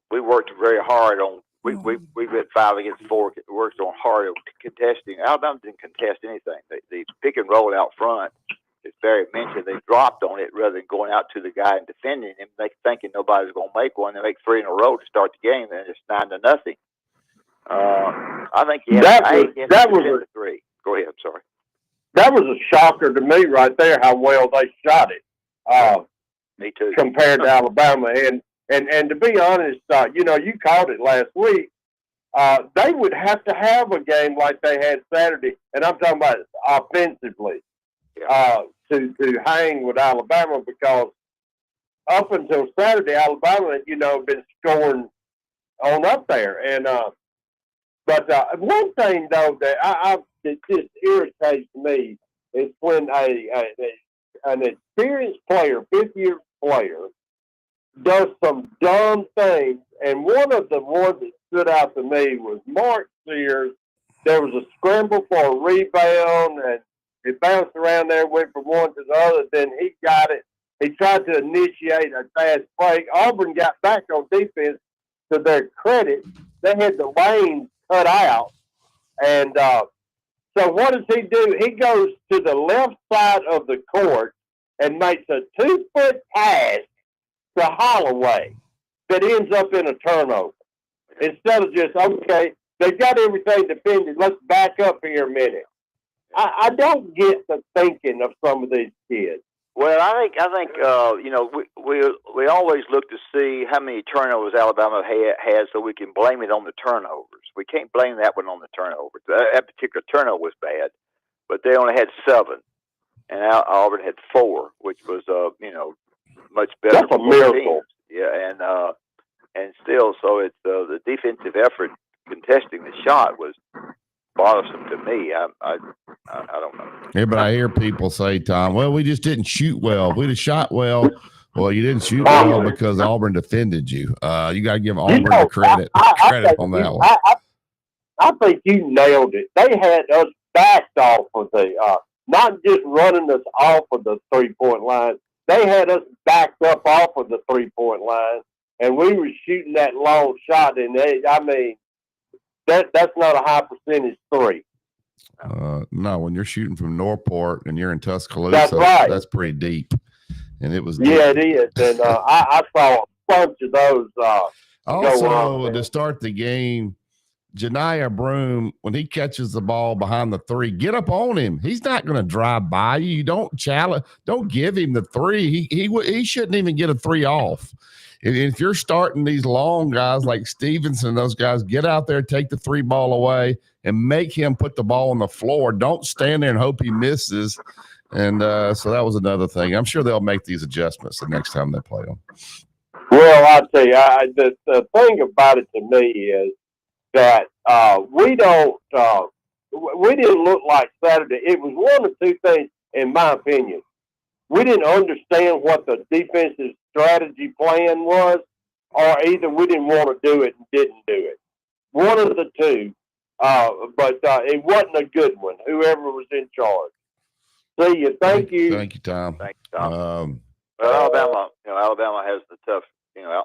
We worked very hard on. We've been 5 against 4. Worked on hard on contesting. Alabama didn't contest anything. The pick and roll out front, as Barry mentioned, they dropped on it rather than going out to the guy and defending him, thinking nobody's going to make one. They make 3 in a row to start the game, and it's 9-0. I think that was 3. Go ahead. I'm sorry. That was a shocker to me right there how well they shot it. Me too. Compared to Alabama, and to be honest, you called it last week. They would have to have a game like they had Saturday, and I'm talking about offensively, to hang with Alabama, because up until Saturday, Alabama, been scoring on up there. And but one thing though that it just irritates me is when an experienced player, 5th-year player, does some dumb things. And one of the ones that stood out to me was Mark Sears. There was a scramble for a rebound, and it bounced around there, went from one to the other. Then he got it. He tried to initiate a fast break. Auburn got back on defense. To their credit, they had the lanes cut out. And so what does he do? He goes to the left side of the court and makes a 2-foot pass to Holloway that ends up in a turnover. Instead of just, okay, they've got everything defended, let's back up here a minute. I don't get the thinking of some of these kids. Well, I think we always look to see how many turnovers Alabama has, so we can blame it on the turnovers. We can't blame that one on the turnovers. That particular turnover was bad, but they only had 7, and Auburn had 4, which was much better. That's a miracle. Yeah, and still, so it's the defensive effort contesting the shot was bothersome to me. I don't know. Yeah, but I hear people say, Tom, well, we just didn't shoot well. We'd have shot well. Well, you didn't shoot well because Auburn defended you. You got to give Auburn the credit on that one. I think you nailed it. They had us backed off of the, not just running us off of the 3-point line. They had us backed up off of the 3-point line, and we were shooting that long shot. And that's not a high percentage 3. No, when you're shooting from Northport and you're in Tuscaloosa, that's right. That's pretty deep. And it was deep. Yeah, it is. And I saw a bunch of those. Also, to start the game, Janiah Broome, when he catches the ball behind the 3, get up on him. He's not going to drive by you. Don't challenge. Don't give him the 3. He shouldn't even get a 3 off. If you're starting these long guys like Stevenson, those guys, get out there, take the 3 ball away, and make him put the ball on the floor. Don't stand there and hope he misses. And so that was another thing. I'm sure they'll make these adjustments the next time they play them. Well, I'll tell you, the thing about it to me is that we didn't look like Saturday. It was one of 2 things, in my opinion. We didn't understand what the defensive strategy plan was, or either we didn't want to do it and didn't do it. One of the 2, but it wasn't a good one, whoever was in charge. See you. Thank you. Thank you, Tom. Thank you, Tom. Well, Alabama has the tough,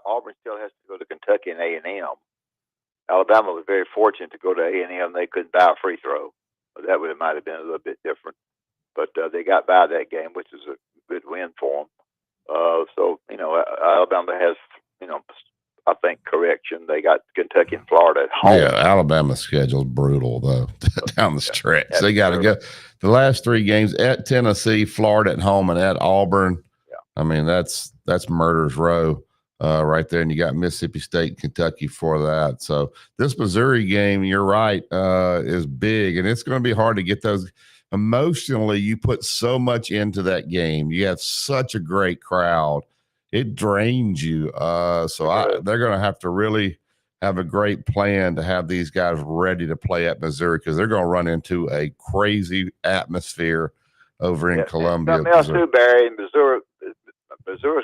Auburn still has to go to Kentucky and A&M. Alabama was very fortunate to go to A&M. They couldn't buy a free throw. But that might have been a little bit different. But they got by that game, which is a good win for them. So, Alabama has, I think, correction. They got Kentucky and Florida at home. Yeah, Alabama's schedule's brutal, though, down the stretch. They got to go the last 3 games at Tennessee, Florida at home, and at Auburn. Yeah. I mean, that's murder's row right there. And you got Mississippi State and Kentucky for that. So this Missouri game, you're right, is big. And it's going to be hard to get those. Emotionally, you put so much into that game. You have such a great crowd. It drains you. They're going to have to really have a great plan to have these guys ready to play at Missouri, because they're going to run into a crazy atmosphere over in Columbia. Something else too, Barry. Missouri's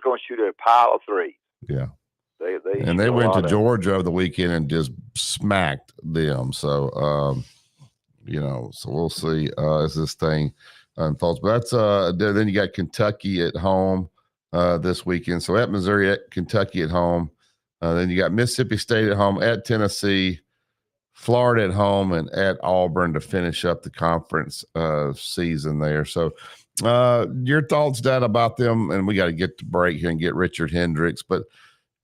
going to shoot a pile of 3s. Yeah. They went to Georgia over the weekend and just smacked them. So, so we'll see as this thing unfolds. But that's then you got Kentucky at home this weekend. So at Missouri, at Kentucky at home. Then you got Mississippi State at home, at Tennessee, Florida at home, and at Auburn to finish up the conference season there. So your thoughts, Dad, about them? And we got to get to break here and get Richard Hendricks. But,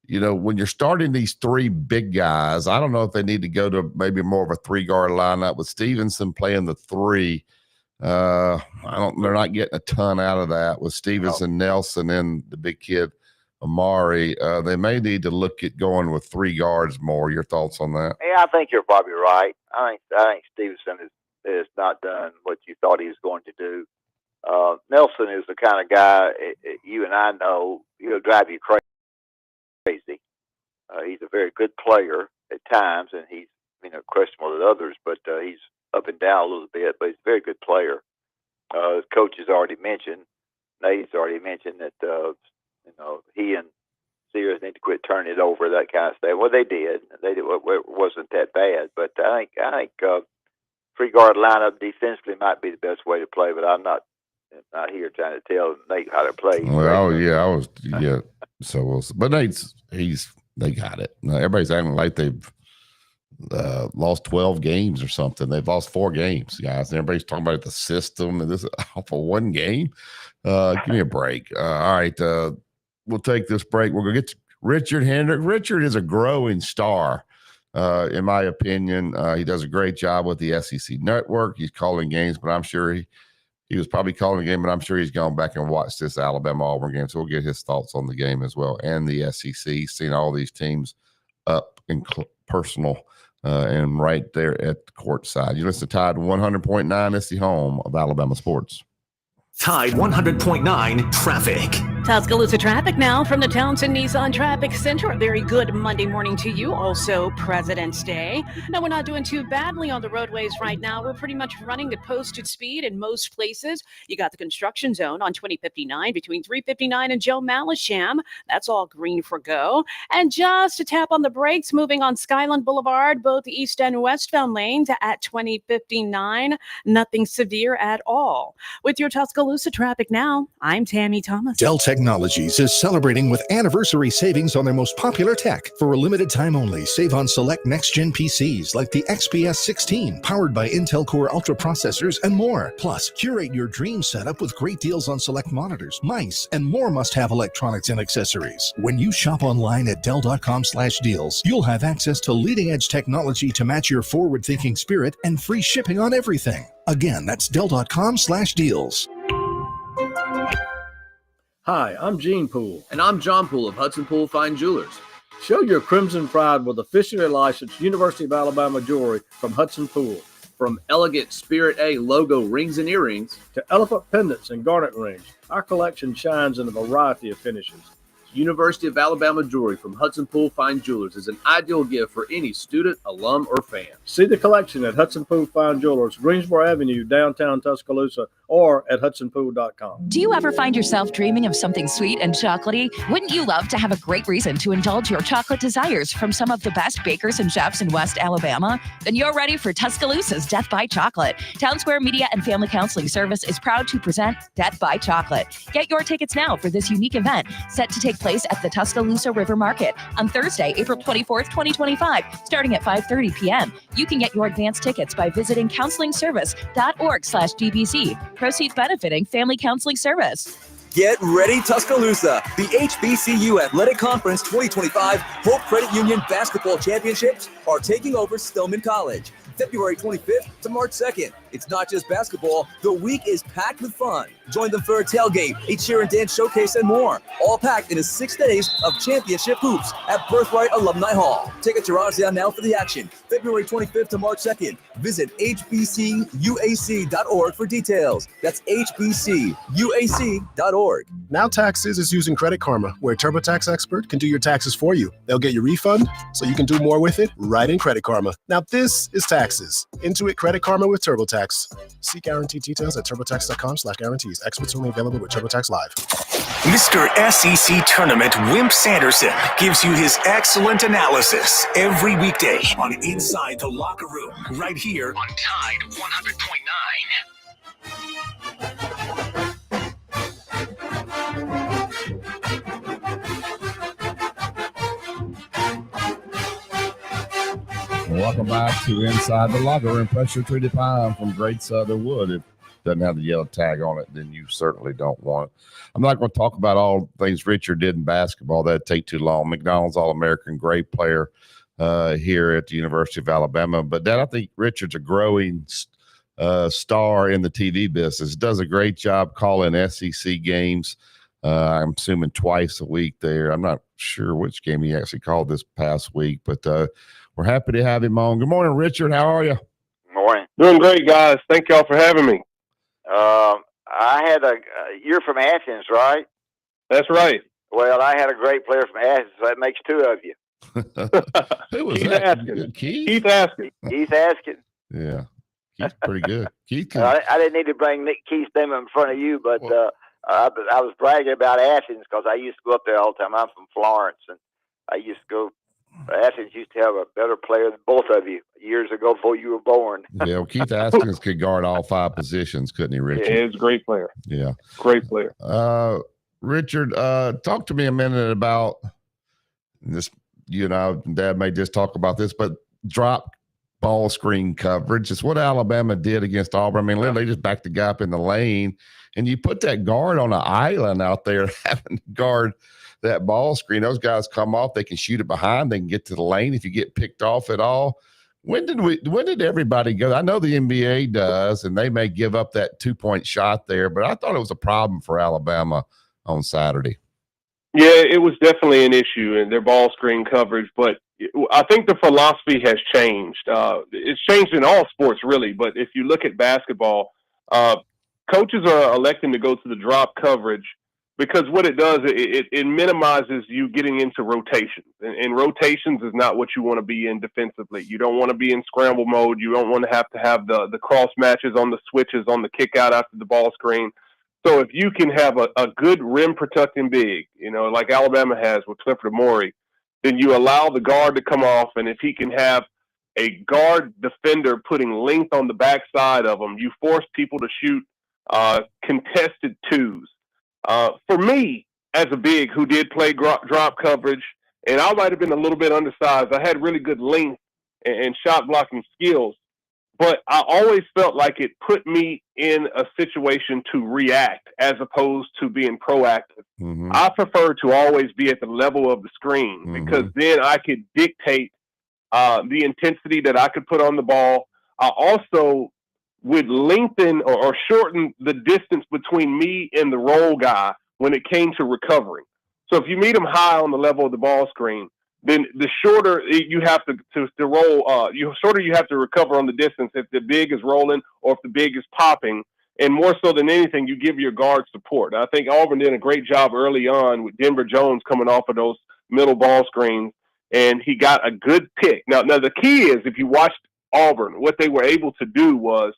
when you're starting these three big guys, I don't know if they need to go to maybe more of a three-guard lineup with Stevenson playing the three. They're not getting a ton out of that with Stevenson, Nelson, and the big kid Amari. They may need to look at going with three guards more. Your thoughts on that? Yeah, I think you're probably right. I think Stevenson is not done what you thought he was going to do. Nelson is the kind of guy you and I know he'll drive you crazy. He's a very good player at times, and he's questionable at others, but he's up and down a little bit. But he's a very good player. His coach has already mentioned, Nate's already mentioned that he and Sears need to quit turning it over, that kind of stuff. Well, they did. It wasn't that bad, but I think three guard lineup defensively might be the best way to play. But I'm not here trying to tell Nate how to play. Well, So but they got it. Everybody's acting like they've lost 12 games or something. They've lost 4 games, guys. And everybody's talking about the system and this off of one game. Give me a break. All right. We'll take this break. We're going to get to Richard Hendrick. Richard is a growing star, in my opinion. He does a great job with the SEC network. He's calling games, but I'm sure he was probably calling the game, but I'm sure he's gone back and watched this Alabama-Auburn game. So we'll get his thoughts on the game as well and the SEC. He's seen all these teams up and personal and right there at the court side. You listen to Tide 100.9. It's the home of Alabama sports. Tide 100.9 traffic. Tuscaloosa traffic now from the Townsend Nissan Traffic Center. A very good Monday morning to you. Also President's Day. Now, we're not doing too badly on the roadways right now. We're pretty much running at posted speed in most places. You got the construction zone on 2059 between 359 and Joe Malisham. That's all green for go. And just a tap on the brakes, moving on Skyland Boulevard, both east and westbound lanes at 2059. Nothing severe at all. With your Tuscaloosa traffic now, I'm Tammy Thomas. Dell Technologies is celebrating with anniversary savings on their most popular tech. For a limited time only, save on select next-gen PCs like the XPS 16, powered by Intel Core Ultra processors and more. Plus, curate your dream setup with great deals on select monitors, mice, and more must-have electronics and accessories. When you shop online at Dell.com/deals, you'll have access to leading-edge technology to match your forward-thinking spirit and free shipping on everything. Again, that's Dell.com/deals. Hi, I'm Gene Poole. And I'm John Poole of Hudson Poole Fine Jewelers. Show your crimson pride with officially licensed University of Alabama jewelry from Hudson Poole. From elegant Spirit A logo rings and earrings to elephant pendants and garnet rings, our collection shines in a variety of finishes. University of Alabama jewelry from Hudson Poole Fine Jewelers is an ideal gift for any student, alum, or fan. See the collection at Hudson Poole Fine Jewelers, Greensboro Avenue, downtown Tuscaloosa, or at hudsonpoole.com. Do you ever find yourself dreaming of something sweet and chocolatey? Wouldn't you love to have a great reason to indulge your chocolate desires from some of the best bakers and chefs in West Alabama? Then you're ready for Tuscaloosa's Death by Chocolate. Town Square Media and Family Counseling Service is proud to present Death by Chocolate. Get your tickets now for this unique event set to take place at the Tuscaloosa River Market on Thursday, April 24th, 2025, starting at 5:30 p.m. You can get your advance tickets by visiting counselingservice.org/DBC. Proceeds benefiting Family Counseling Service. Get ready, Tuscaloosa. The HBCU Athletic Conference 2025 Hope Credit Union Basketball Championships are taking over Stillman College, February 25th to March 2nd. It's not just basketball. The week is packed with fun. Join them for a tailgate, a cheer and dance showcase, and more. All packed into 6 days of championship hoops at Birthright Alumni Hall. Tickets are on sale now for the action. February 25th to March 2nd. Visit hbcuac.org for details. That's hbcuac.org. Now Taxes is using Credit Karma, where a TurboTax expert can do your taxes for you. They'll get your refund so you can do more with it right in Credit Karma. Now this is taxes. Intuit Credit Karma with TurboTax. See guarantee details at turbotax.com/guarantees. Experts only available with TurboTax Live. Mr. SEC Tournament Wimp Sanderson gives you his excellent analysis every weekday on Inside the Locker Room, right here on Tide 100.9. Welcome back to Inside the Locker Room. Pressure treated pine from Great Southern Wood. If it doesn't have the yellow tag on it, then you certainly don't want it. I'm not going to talk about all things Richard did in basketball. That'd take too long. McDonald's All-American, great player here at the University of Alabama. But Dad, I think Richard's a growing star in the TV business. Does a great job calling SEC games. I'm assuming twice a week there. I'm not sure which game he actually called this past week, but we're happy to have him on. Good morning, Richard. How are you? Morning. Doing great, guys. Thank y'all for having me. You're from Athens, right? That's right. Well, I had a great player from Athens, so that makes two of you. Who was Keith that? Askin. Keith? Keith Askin. Keith Askin. Yeah. Keith's pretty good. Keith I didn't need to bring Keith's name in front of you, but I was bragging about Athens because I used to go up there all the time. I'm from Florence, and I used to go. Athens used to have a better player than both of you years ago before you were born. Yeah, well, Keith Askins could guard all five positions, couldn't he, Richard? Yeah, he's a great player. Yeah. Great player. Richard, talk to me a minute about this. You know, Dad may just talk about this, but drop ball screen coverage. It's what Alabama did against Auburn. I mean, literally just backed the guy up in the lane, and you put that guard on an island out there having to guard that ball screen. Those guys come off, they can shoot it behind, they can get to the lane if you get picked off at all. When did everybody go? I know the NBA does, and they may give up that 2-point shot there, but I thought it was a problem for Alabama on Saturday. Yeah, it was definitely an issue in their ball screen coverage, but I think the philosophy has changed. It's changed in all sports, really, but if you look at basketball, coaches are electing to go to the drop coverage because what it does, it minimizes you getting into rotations. And rotations is not what you want to be in defensively. You don't want to be in scramble mode. You don't want to have the cross matches on the switches on the kick out after the ball screen. So if you can have a good rim protecting big, you know, like Alabama has with Clifford Amore, then you allow the guard to come off. And if he can have a guard defender putting length on the backside of him, you force people to shoot contested twos. For me, as a big who did play drop coverage, and I might have been a little bit undersized, I had really good length and shot blocking skills, but I always felt like it put me in a situation to react as opposed to being proactive. Mm-hmm. I prefer to always be at the level of the screen because then I could dictate the intensity that I could put on the ball. I also would lengthen or shorten the distance between me and the roll guy when it came to recovering. So if you meet him high on the level of the ball screen, then the shorter you have to roll, shorter you have to recover on the distance if the big is rolling or if the big is popping. And more so than anything, you give your guard support. I think Auburn did a great job early on with Denver Jones coming off of those middle ball screens, and he got a good pick. Now the key is if you watched Auburn, what they were able to do was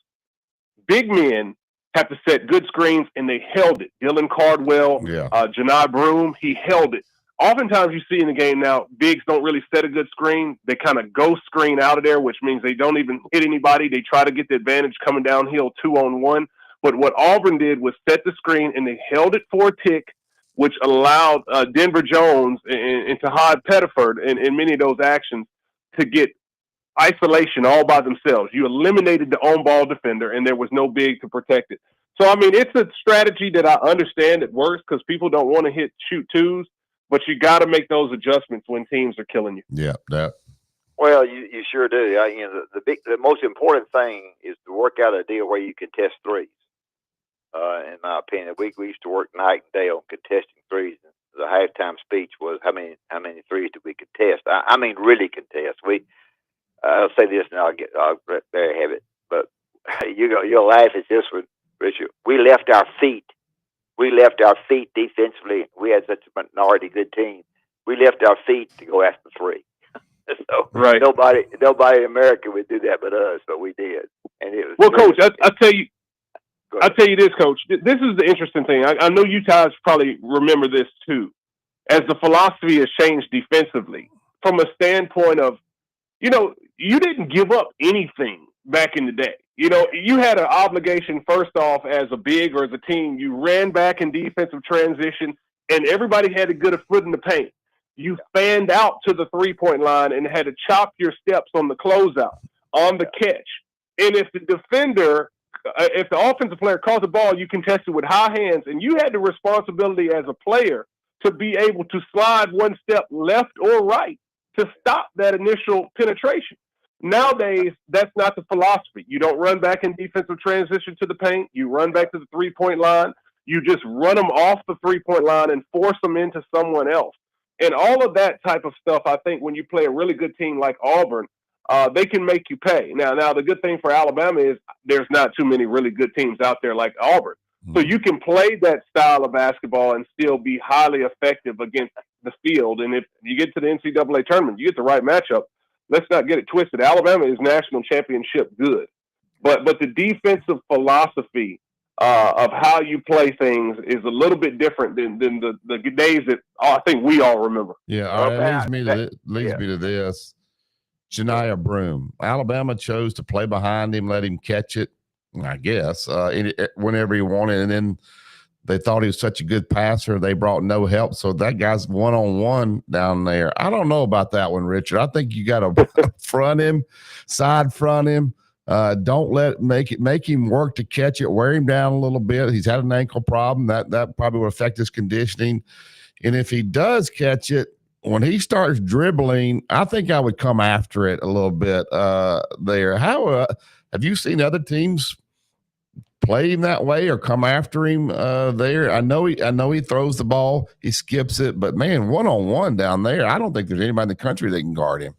big men have to set good screens, and they held it. Dylan Cardwell, Janai Broome, he held it. Oftentimes you see in the game now, bigs don't really set a good screen. They kind of ghost screen out of there, which means they don't even hit anybody. They try to get the advantage coming downhill 2-on-1. But what Auburn did was set the screen, and they held it for a tick, which allowed Denver Jones and Tahad Pettiford in many of those actions to get isolation all by themselves. You eliminated the on-ball defender, and there was no big to protect it. So, I mean, it's a strategy that I understand it works because people don't want to shoot twos, but you got to make those adjustments when teams are killing you. Yeah, that. Well, you sure do. The most important thing is to work out a deal where you can test threes. In my opinion, we used to work night and day on contesting threes. The halftime speech was how many threes did we contest? I mean, really contest. I'll say this and I'll there have it. But you'll laugh at this one, Richard. We left our feet defensively. We had such a minority good team. We left our feet to go after three. So right. Nobody in America would do that but us, but we did. And it was Coach, I tell you, I'll tell you this, Coach. This is the interesting thing. I know you guys probably remember this too, as the philosophy has changed defensively from a standpoint of, you didn't give up anything back in the day. You had an obligation, first off, as a big or as a team. You ran back in defensive transition, and everybody had to get a foot in the paint. You fanned out to the three-point line and had to chop your steps on the closeout, on the catch. And if the defender, if the offensive player caught the ball, you contested with high hands, and you had the responsibility as a player to be able to slide one step left or right to stop that initial penetration. Nowadays, that's not the philosophy. You don't run back in defensive transition to the paint. You run back to the three-point line. You just run them off the three-point line and force them into someone else. And all of that type of stuff, I think when you play a really good team like Auburn, they can make you pay. Now, the good thing for Alabama is there's not too many really good teams out there like Auburn. So you can play that style of basketball and still be highly effective against the field. And if you get to the NCAA tournament, you get the right matchup. Let's not get it twisted. Alabama is national championship good. But the defensive philosophy of how you play things is a little bit different than the days that I think we all remember. Yeah, all right, that leads me to this. Janiah Broome. Alabama chose to play behind him, let him catch it, I guess, whenever he wanted. And then they thought he was such a good passer, they brought no help. So that guy's one-on-one down there. I don't know about that one, Richard. I think you got to front him, side front him. Don't make him work to catch it, wear him down a little bit. He's had an ankle problem. That probably will affect his conditioning. And if he does catch it, when he starts dribbling, I think I would come after it a little bit there. How have you seen other teams play him that way or come after him there? I know he throws the ball, he skips it, but man, one-on-one down there, I don't think there's anybody in the country that can guard him.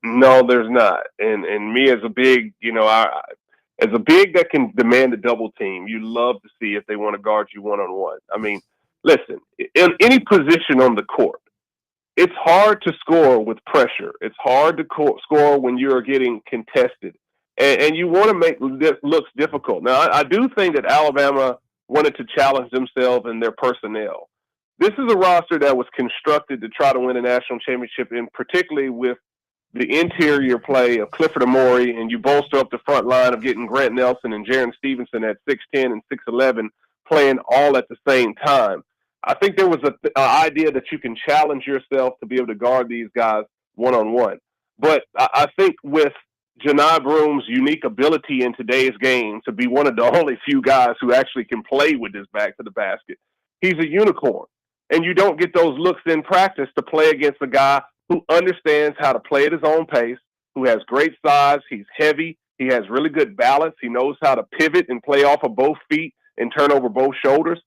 No, there's not. And me as a big, as a big that can demand a double team, you love to see if they want to guard you one-on-one. I mean, listen, in any position on the court, it's hard to score with pressure. It's hard to score when you're getting contested. And you want to make looks difficult. Now, I do think that Alabama wanted to challenge themselves and their personnel. This is a roster that was constructed to try to win a national championship, and particularly with the interior play of Clifford Amore, and you bolster up the front line of getting Grant Nelson and Jaron Stevenson at 6'10 and 6'11 playing all at the same time. I think there was an idea that you can challenge yourself to be able to guard these guys one-on-one. But I think with Janiah Broome's unique ability in today's game to be one of the only few guys who actually can play with his back to the basket, he's a unicorn. And you don't get those looks in practice to play against a guy who understands how to play at his own pace, who has great size, he's heavy, he has really good balance, he knows how to pivot and play off of both feet and turn over both shoulders.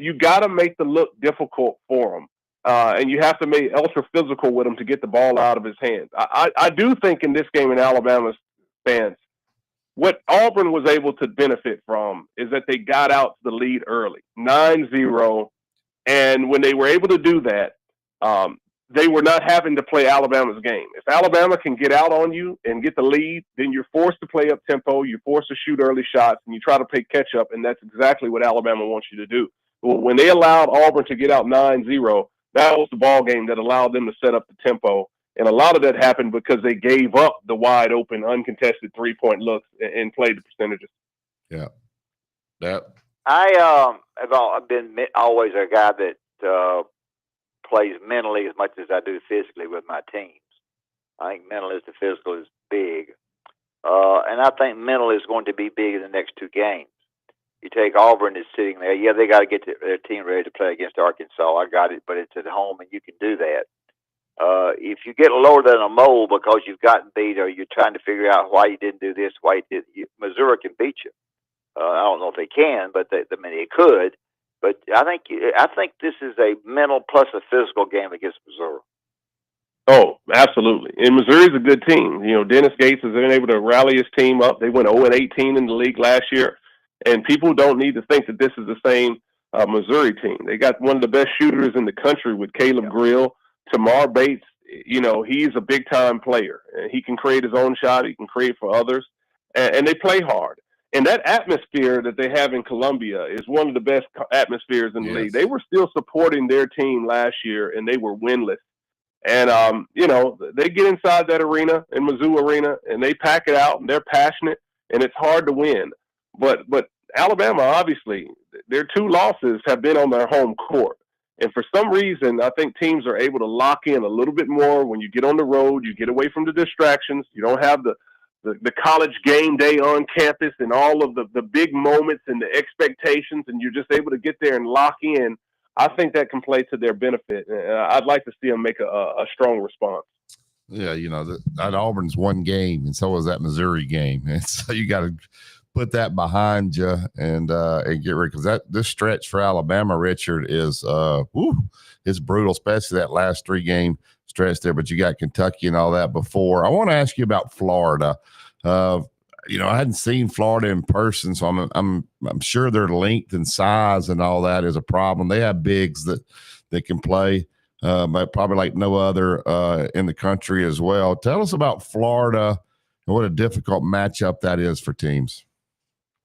You got to make the look difficult for him. And you have to make ultra physical with him to get the ball out of his hands. I do think in this game in Alabama's stance, what Auburn was able to benefit from is that they got out to the lead early, 9-0. And when they were able to do that, they were not having to play Alabama's game. If Alabama can get out on you and get the lead, then you're forced to play up tempo, you're forced to shoot early shots, and you try to play catch up, and that's exactly what Alabama wants you to do. When they allowed Auburn to get out 9-0, that was the ball game that allowed them to set up the tempo. And a lot of that happened because they gave up the wide open, uncontested 3-point looks and played the percentages. Yeah. That. I've been always a guy that plays mentally as much as I do physically with my teams. I think mental is the physical is big. And I think mental is going to be big in the next two games. You take Auburn is sitting there. Yeah, they got to get their team ready to play against Arkansas. I got it, but it's at home, and you can do that. If you get lower than a mole because you've gotten beat or you're trying to figure out why you didn't do this, Missouri can beat you. I don't know if they can, but they could. But I think this is a mental plus a physical game against Missouri. Oh, absolutely. And Missouri's a good team. Dennis Gates has been able to rally his team up. They went 0-18 in the league last year. And people don't need to think that this is the same Missouri team. They got one of the best shooters in the country with Caleb Grill. Tamar Bates, he's a big-time player. He can create his own shot. He can create for others. And they play hard. And that atmosphere that they have in Columbia is one of the best atmospheres in the league. They were still supporting their team last year, and they were winless. And, they get inside that arena in Mizzou Arena, and they pack it out, and they're passionate, and it's hard to win. But Alabama, obviously, their 2 losses have been on their home court. And for some reason, I think teams are able to lock in a little bit more when you get on the road. You get away from the distractions. You don't have the college game day on campus and all of the big moments and the expectations, and you're just able to get there and lock in. I think that can play to their benefit. I'd like to see them make a strong response. Yeah, that Auburn's one game, and so was that Missouri game. And so you got to put that behind you and get rid, because this stretch for Alabama, Richard, is it's brutal, especially that last 3-game stretch there. But you got Kentucky and all that before. I want to ask you about Florida. I hadn't seen Florida in person, so I'm sure their length and size and all that is a problem. They have bigs that can play, but probably like no other in the country as well. Tell us about Florida and what a difficult matchup that is for teams.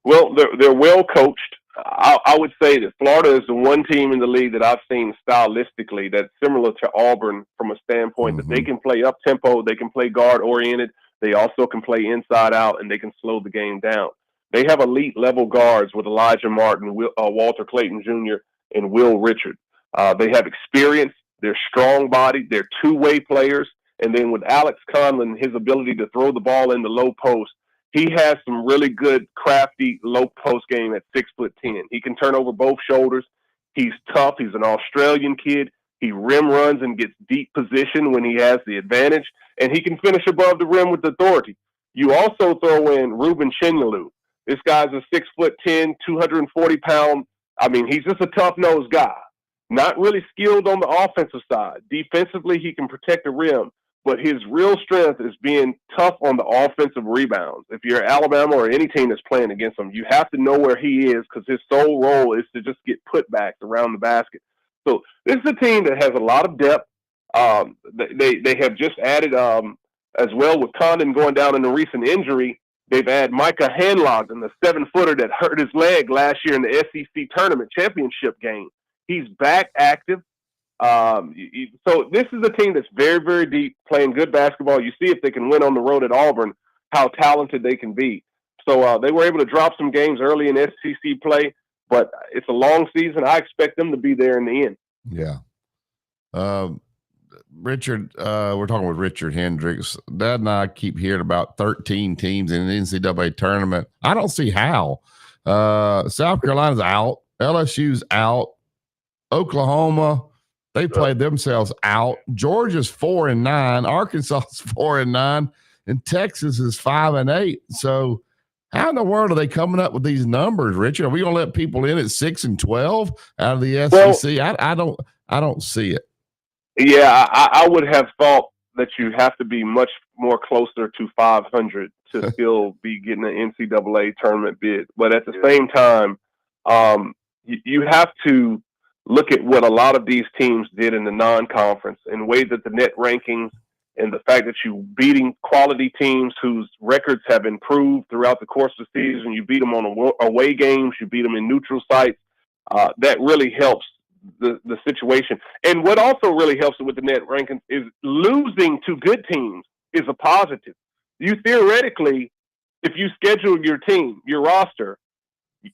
Well, they're well coached. I would say that Florida is the one team in the league that I've seen stylistically that's similar to Auburn from a standpoint that they can play up tempo, they can play guard oriented, they also can play inside out, and they can slow the game down. They have elite level guards with Elijah Martin, Walter Clayton Jr., and Will Richard. They have experience. They're strong bodied. They're two-way players. And then with Alex Conlon, his ability to throw the ball in the low post, he has some really good, crafty low post game at 6'10". He can turn over both shoulders. He's tough. He's an Australian kid. He rim runs and gets deep position when he has the advantage, and he can finish above the rim with authority. You also throw in Ruben Chinyalu. This guy's a 6'10", 240-pound. I mean, he's just a tough-nosed guy. Not really skilled on the offensive side. Defensively, he can protect the rim. But his real strength is being tough on the offensive rebounds. If you're Alabama or any team that's playing against him, you have to know where he is because his sole role is to just get putbacks around the basket. So this is a team that has a lot of depth. They have just added, as well with Condon going down in a recent injury, they've added Micah Hanlogden, the 7-footer that hurt his leg last year in the SEC tournament championship game. He's back active. So this is a team that's very, very deep, playing good basketball. You see if they can win on the road at Auburn, how talented they can be. So they were able to drop some games early in SEC play, but it's a long season. I expect them to be there in the end. Yeah. Richard, we're talking with Richard Hendricks. Dad and I keep hearing about 13 teams in the NCAA tournament. I don't see how. South Carolina's out. LSU's out. Oklahoma, they played themselves out. Georgia's 4-9, Arkansas is 4-9, and Texas is 5-8. So, how in the world are they coming up with these numbers, Richard? Are we going to let people in at 6-12 out of the SEC? Well, I don't see it. Yeah, I would have thought that you have to be much more closer to 500 to still be getting an NCAA tournament bid. But at the same time, you have to look at what a lot of these teams did in the non-conference and the way that the net rankings and the fact that you beating quality teams whose records have improved throughout the course of the season. You beat them on away games. You beat them in neutral sites. That really helps the situation. And what also really helps with the net rankings is losing to good teams is a positive. You theoretically, if you schedule your team, your roster,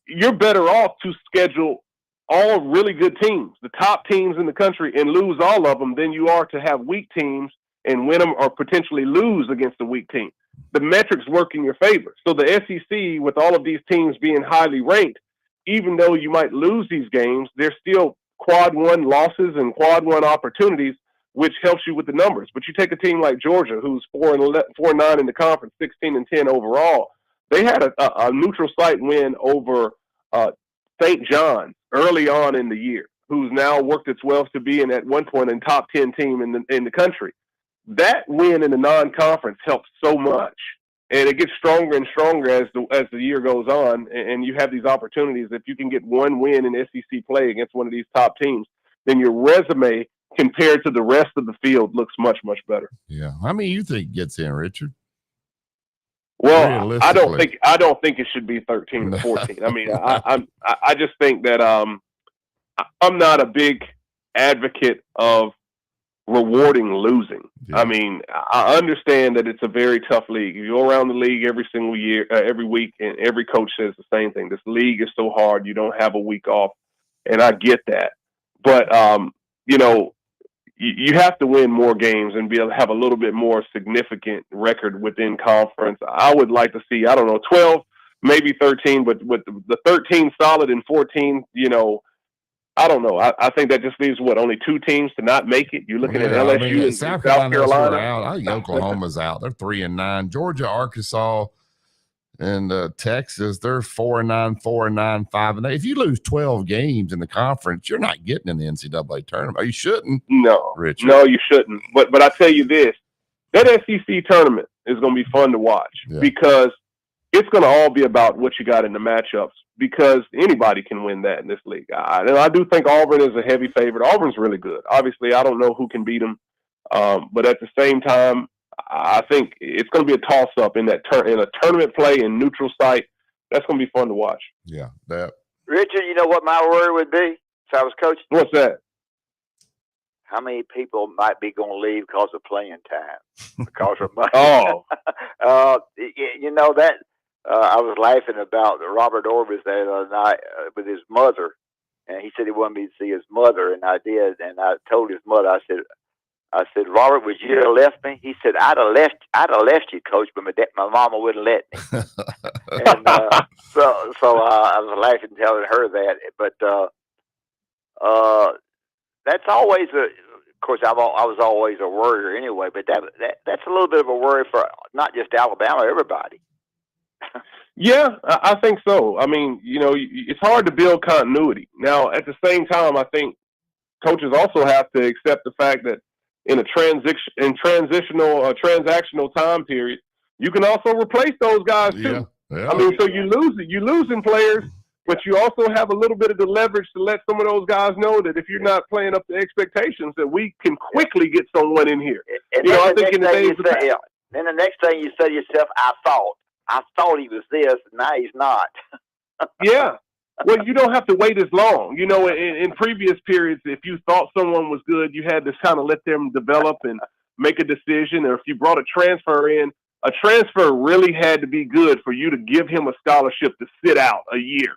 you're better off to schedule all really good teams, the top teams in the country, and lose all of them than you are to have weak teams and win them or potentially lose against a weak team. The metrics work in your favor. So the SEC, with all of these teams being highly ranked, even though you might lose these games, they're still quad one losses and quad one opportunities, which helps you with the numbers. But you take a team like Georgia, who's 4-9 in the conference, 16-10 overall. They had a neutral site win over St. John's early on in the year, who's now worked its way to being at one point a top 10 team in the country. That win in the non-conference helps so much, and it gets stronger and stronger as the year goes on. And you have these opportunities. If you can get one win in SEC play against one of these top teams, then your resume compared to the rest of the field looks much, much better. Yeah, how many you think gets in, Richard? Well, I don't think it should be 13 to 14. I mean, I just think that I'm not a big advocate of rewarding losing. Yeah. I mean, I understand that it's a very tough league. You go around the league every single year, every week, and every coach says the same thing. This league is so hard. You don't have a week off, and I get that. But you know, you have to win more games and be able to have a little bit more significant record within conference. I would like to see, I don't know, 12, maybe 13, but with the 13 solid and 14, you know, I don't know. I think that just leaves only 2 teams to not make it. You're looking at LSU and South South Carolina. Out. I think Oklahoma's out. They're 3-9. Georgia, Arkansas, and Texas, they're 4-9, 4-9, 5-8. If you lose 12 games in the conference, you're not getting in the NCAA tournament. You shouldn't. No, Richard. No, you shouldn't. But I tell you this, that SEC tournament is going to be fun to watch because it's going to all be about what you got in the matchups, because anybody can win that in this league. I do think Auburn is a heavy favorite. Auburn's really good. Obviously, I don't know who can beat them, but at the same time, I think it's going to be a toss-up in that in a tournament play in neutral site. That's going to be fun to watch. Yeah, that. Richard, you know what my worry would be if I was coaching? What's that? How many people might be going to leave because of playing time, because of money? You know that. I was laughing about Robert Orvis the other night with his mother, and he said he wanted me to see his mother, and I did, and I told his mother, I said, Robert, would you have left me? He said, I'd have left you, Coach, but my mama wouldn't let me. And so I was laughing, telling her that, but that's always of course, I was always a worrier anyway, but that's a little bit of a worry for not just Alabama, everybody. Yeah, I think so. I mean, you know, it's hard to build continuity. Now, at the same time, I think coaches also have to accept the fact that in a transactional time period, you can also replace those guys too. Yeah. I mean, so you're losing players, but you also have a little bit of the leverage to let some of those guys know that if you're not playing up to expectations, that we can quickly get someone in here. And you know, I then think in the days of then the next thing you say to yourself, I thought he was this, and now he's not. Yeah. Well, you don't have to wait as long. You know, in previous periods, if you thought someone was good, you had to kind of let them develop and make a decision. Or if you brought a transfer in, a transfer really had to be good for you to give him a scholarship to sit out a year.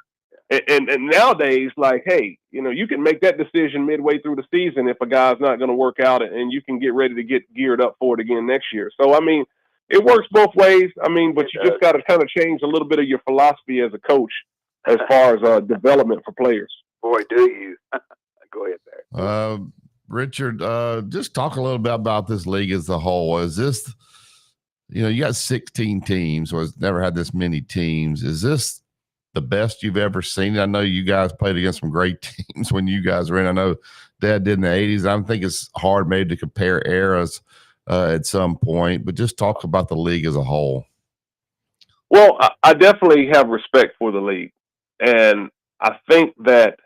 And nowadays, like, hey, you know, you can make that decision midway through the season if a guy's not going to work out, and you can get ready to get geared up for it again next year. So, I mean, it works both ways. I mean, but you just got to kind of change a little bit of your philosophy as a coach as far as development for players. Boy, do you. Go ahead, Barry. Richard, just talk a little bit about this league as a whole. Is this, you know, you got 16 teams, or it's never had this many teams. Is this the best you've ever seen? I know you guys played against some great teams when you guys were in. I know Dad did in the 80s. I think it's hard maybe to compare eras at some point, but just talk about the league as a whole. Well, I definitely have respect for the league. And I think that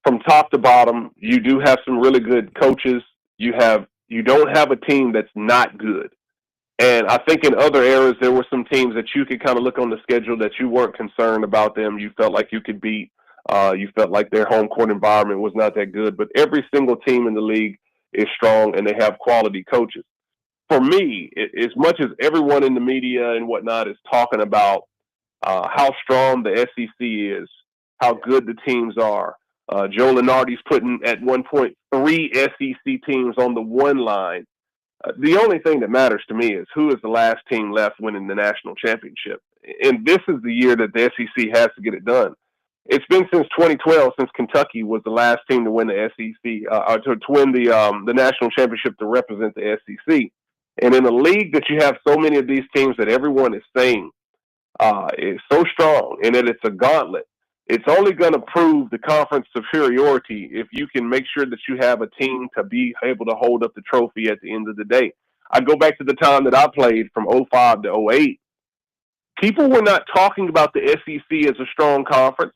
from top to bottom, you do have some really good coaches. You don't have a team that's not good. And I think in other eras, there were some teams that you could kind of look on the schedule that you weren't concerned about them. You felt like you could beat. You felt like their home court environment was not that good. But every single team in the league is strong, and they have quality coaches. For me, as much as everyone in the media and whatnot is talking about how strong the SEC is, how good the teams are, Joe Lunardi's putting at one point 3 SEC teams on the one line. The only thing that matters to me is who is the last team left winning the national championship. And this is the year that the SEC has to get it done. It's been since 2012 since Kentucky was the last team to win the SEC, or to win the national championship to represent the SEC. And in a league that you have so many of these teams that everyone is saying is so strong, and that it's a gauntlet, it's only going to prove the conference superiority if you can make sure that you have a team to be able to hold up the trophy at the end of the day. I go back to the time that I played from 05 to 08. People were not talking about the SEC as a strong conference,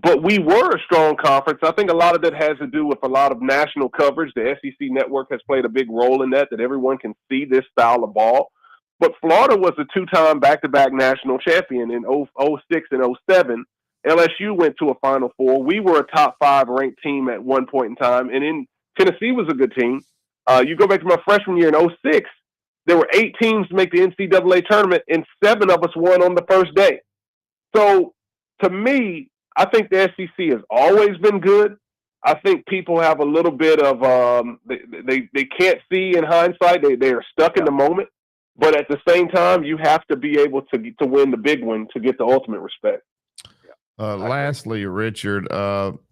but we were a strong conference. I think a lot of that has to do with a lot of national coverage. The SEC network has played a big role in that everyone can see this style of ball. But Florida was a two-time back-to-back national champion in 06 and 07. LSU went to a Final Four. We were a top 5 ranked team at one point in time. And in Tennessee was a good team. You go back to my freshman year in 06, there were 8 teams to make the NCAA tournament, and 7 of us won on the first day. So to me, I think the SEC has always been good. I think people have a little bit of they can't see in hindsight. They are stuck in the moment. But at the same time, you have to be able to win the big one to get the ultimate respect. Lastly, Richard,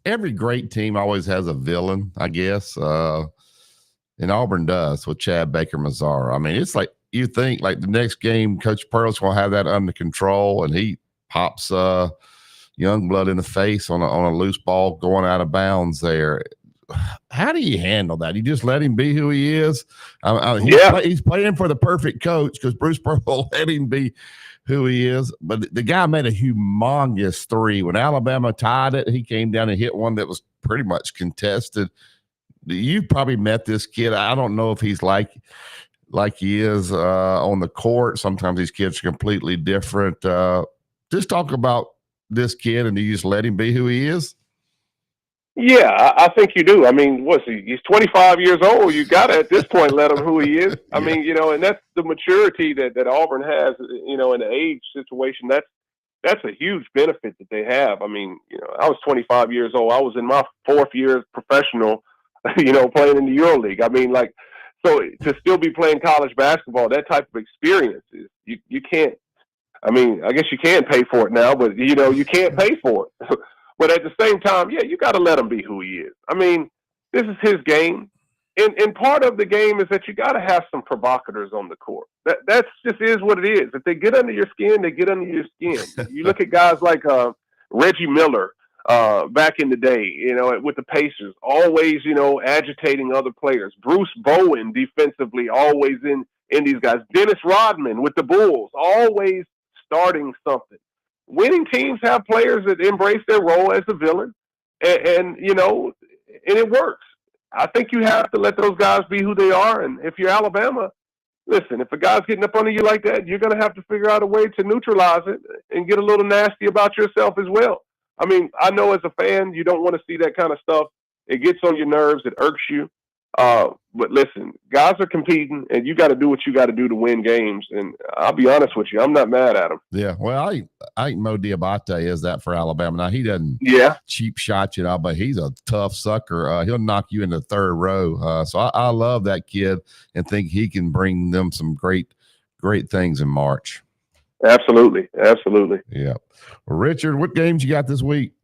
every great team always has a villain, I guess. And Auburn does with Chad Baker-Mazara. I mean, it's like you think like the next game, Coach Pearl's going to have that under control, and he pops Youngblood in the face on a loose ball going out of bounds there. How do you handle that? You just let him be who he is? He's playing for the perfect coach because Bruce Pearl let him be who he is. But the guy made a humongous 3. When Alabama tied it, he came down and hit one that was pretty much contested. You probably met this kid. I don't know if he's like he is on the court. Sometimes these kids are completely different. Just talk about this kid, and do you just let him be who he is? Yeah, I think you do. I mean, what's he? He's 25 years old. You got to, at this point, let him who he is. I mean, and that's the maturity that Auburn has, in the age situation. That's a huge benefit that they have. I mean, I was 25 years old. I was in my 4th year as professional, playing in the EuroLeague. I mean, so to still be playing college basketball, that type of experience is you can't. I mean, I guess you can pay for it now, but you can't pay for it. But at the same time, you got to let him be who he is. I mean, this is his game, and part of the game is that you got to have some provocateurs on the court. That's just is what it is. If they get under your skin, they get under your skin. You look at guys like Reggie Miller back in the day, with the Pacers, always agitating other players. Bruce Bowen defensively, always in these guys. Dennis Rodman with the Bulls, always starting something. Winning teams have players that embrace their role as a villain, and it works. I think you have to let those guys be who they are. And if you're Alabama, listen, if a guy's getting up under you like that, you're going to have to figure out a way to neutralize it and get a little nasty about yourself as well. I mean, I know as a fan, you don't want to see that kind of stuff. It gets on your nerves. It irks you. But listen, guys are competing, and you got to do what you got to do to win games. And I'll be honest with you, I'm not mad at them. Yeah, well, I think Mo Diabate is that for Alabama. Now, he doesn't cheap shot you, but he's a tough sucker. He'll knock you in the 3rd row. So I love that kid and think he can bring them some great things in March. Absolutely. Yeah. Well, Richard, what games you got this week?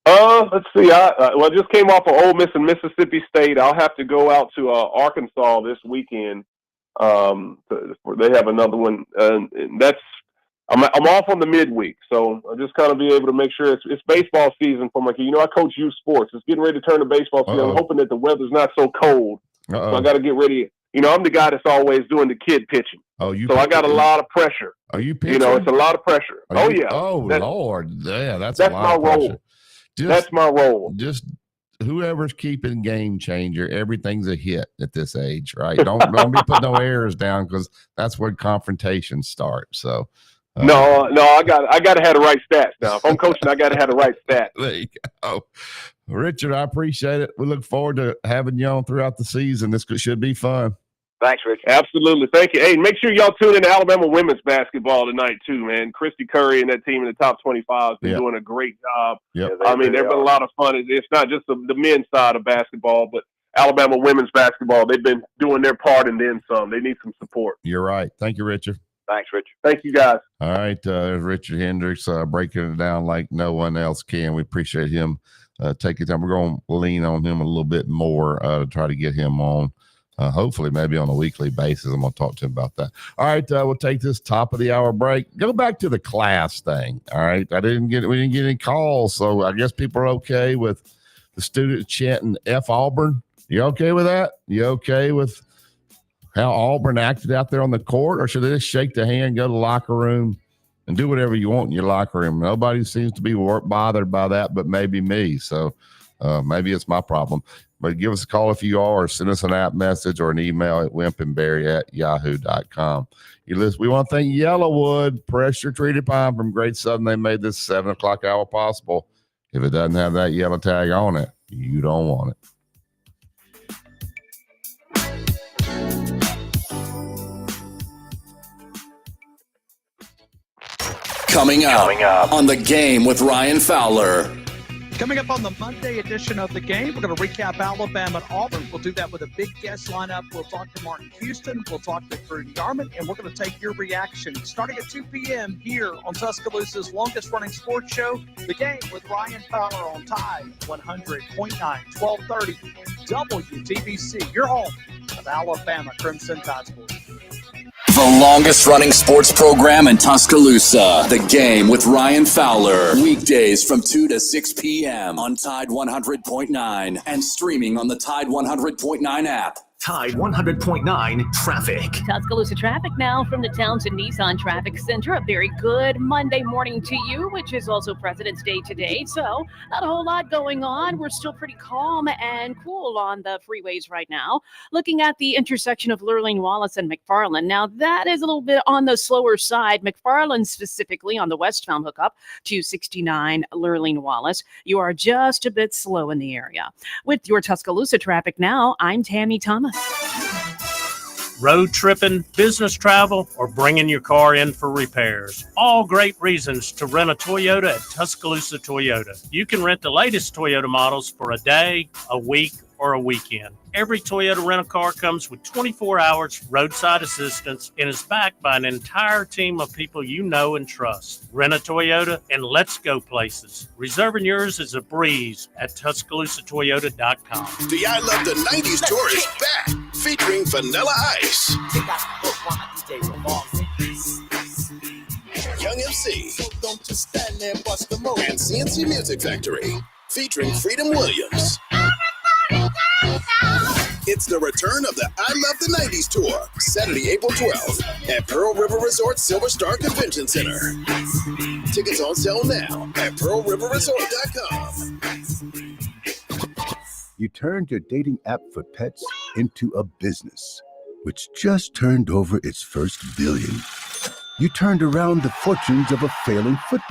Let's see. I just came off of Ole Miss and Mississippi State. I'll have to go out to Arkansas this weekend. They have another one, and that's I'm off on the midweek, so I'll just kind of be able to make sure it's baseball season for my kid. I coach youth sports. It's getting ready to turn to baseball season. I'm hoping that the weather's not so cold. So I got to get ready. I'm the guy that's always doing the kid pitching. So I got a lot of pressure. Are you pitching? It's a lot of pressure. Yeah. Oh, Lord. Yeah, that's a lot my of pressure. Role. That's my role. Just whoever's keeping Game Changer, everything's a hit at this age, right? Don't be putting no errors down because that's where confrontations start. So no, I got to have the right stats now. If I'm coaching, I got to have the right stats. There you go. Richard, I appreciate it. We look forward to having you on throughout the season. This should be fun. Thanks, Richard. Absolutely. Thank you. Hey, make sure y'all tune in to Alabama women's basketball tonight, too, man. Christy Curry and that team in the top 25 has been doing a great job. Yep. I mean, they've been a lot of fun. It's not just the men's side of basketball, but Alabama women's basketball, they've been doing their part and then some. They need some support. You're right. Thank you, Richard. Thanks, Richard. Thank you, guys. All right. There's Richard Hendricks breaking it down like no one else can. We appreciate him taking time. We're going to lean on him a little bit more to try to get him on. Hopefully, maybe on a weekly basis. I'm going to talk to him about that. All right, we'll take this top of the hour break. Go back to the class thing. All right, we didn't get any calls, so I guess people are okay with the student chanting F Auburn. You okay with that? You okay with how Auburn acted out there on the court, or should they just shake the hand, go to the locker room, and do whatever you want in your locker room? Nobody seems to be bothered by that, but maybe me. So maybe it's my problem. But give us a call if you are, or send us an app message or an email at wimpandberry@yahoo.com. We want to thank Yellowwood Pressure Treated Pine from Great Southern. They made this 7 o'clock hour possible. If it doesn't have that yellow tag on it, you don't want it. Coming up on The Game with Ryan Fowler. Coming up on the Monday edition of The Game, we're going to recap Alabama and Auburn. We'll do that with a big guest lineup. We'll talk to Martin Houston. We'll talk to Drew Yarmouth, and we're going to take your reaction starting at 2 p.m. here on Tuscaloosa's longest-running sports show, The Game with Ryan Fowler on Tide 100.9, 1230 WTBC, your home of Alabama Crimson Tide Sports. The longest running sports program in Tuscaloosa. The Game with Ryan Fowler. Weekdays from 2 to 6 p.m. on Tide 100.9 and streaming on the Tide 100.9 app. Tide 100.9 traffic. Tuscaloosa traffic now from the Townsend Nissan Traffic Center. A very good Monday morning to you, which is also President's Day today. So not a whole lot going on. We're still pretty calm and cool on the freeways right now. Looking at the intersection of Lurleen Wallace and McFarland. Now that is a little bit on the slower side. McFarland specifically on the westbound hookup, 269 Lurleen Wallace. You are just a bit slow in the area. With your Tuscaloosa traffic now, I'm Tammy Thomas. Road tripping, business travel, or bringing your car in for repairs. All great reasons to rent a Toyota at Tuscaloosa Toyota. You can rent the latest Toyota models for a day, a week, or a weekend. Every Toyota rental-car comes with 24 hours roadside assistance and is backed by an entire team of people you know and trust. Rent a Toyota and let's go places. Reserving yours is a breeze at TuscaloosaToyota.com. The I Love the 90s tour is back, featuring Vanilla Ice, Young MC, and CNC Music Factory, featuring Freedom Williams. It's the return of the I Love the 90s tour, Saturday, April 12th at Pearl River Resort Silver Star Convention Center. Tickets on sale now at PearlRiverResort.com. You turned your dating app for pets into a business, which just turned over its first billion. You turned around the fortunes of a failing football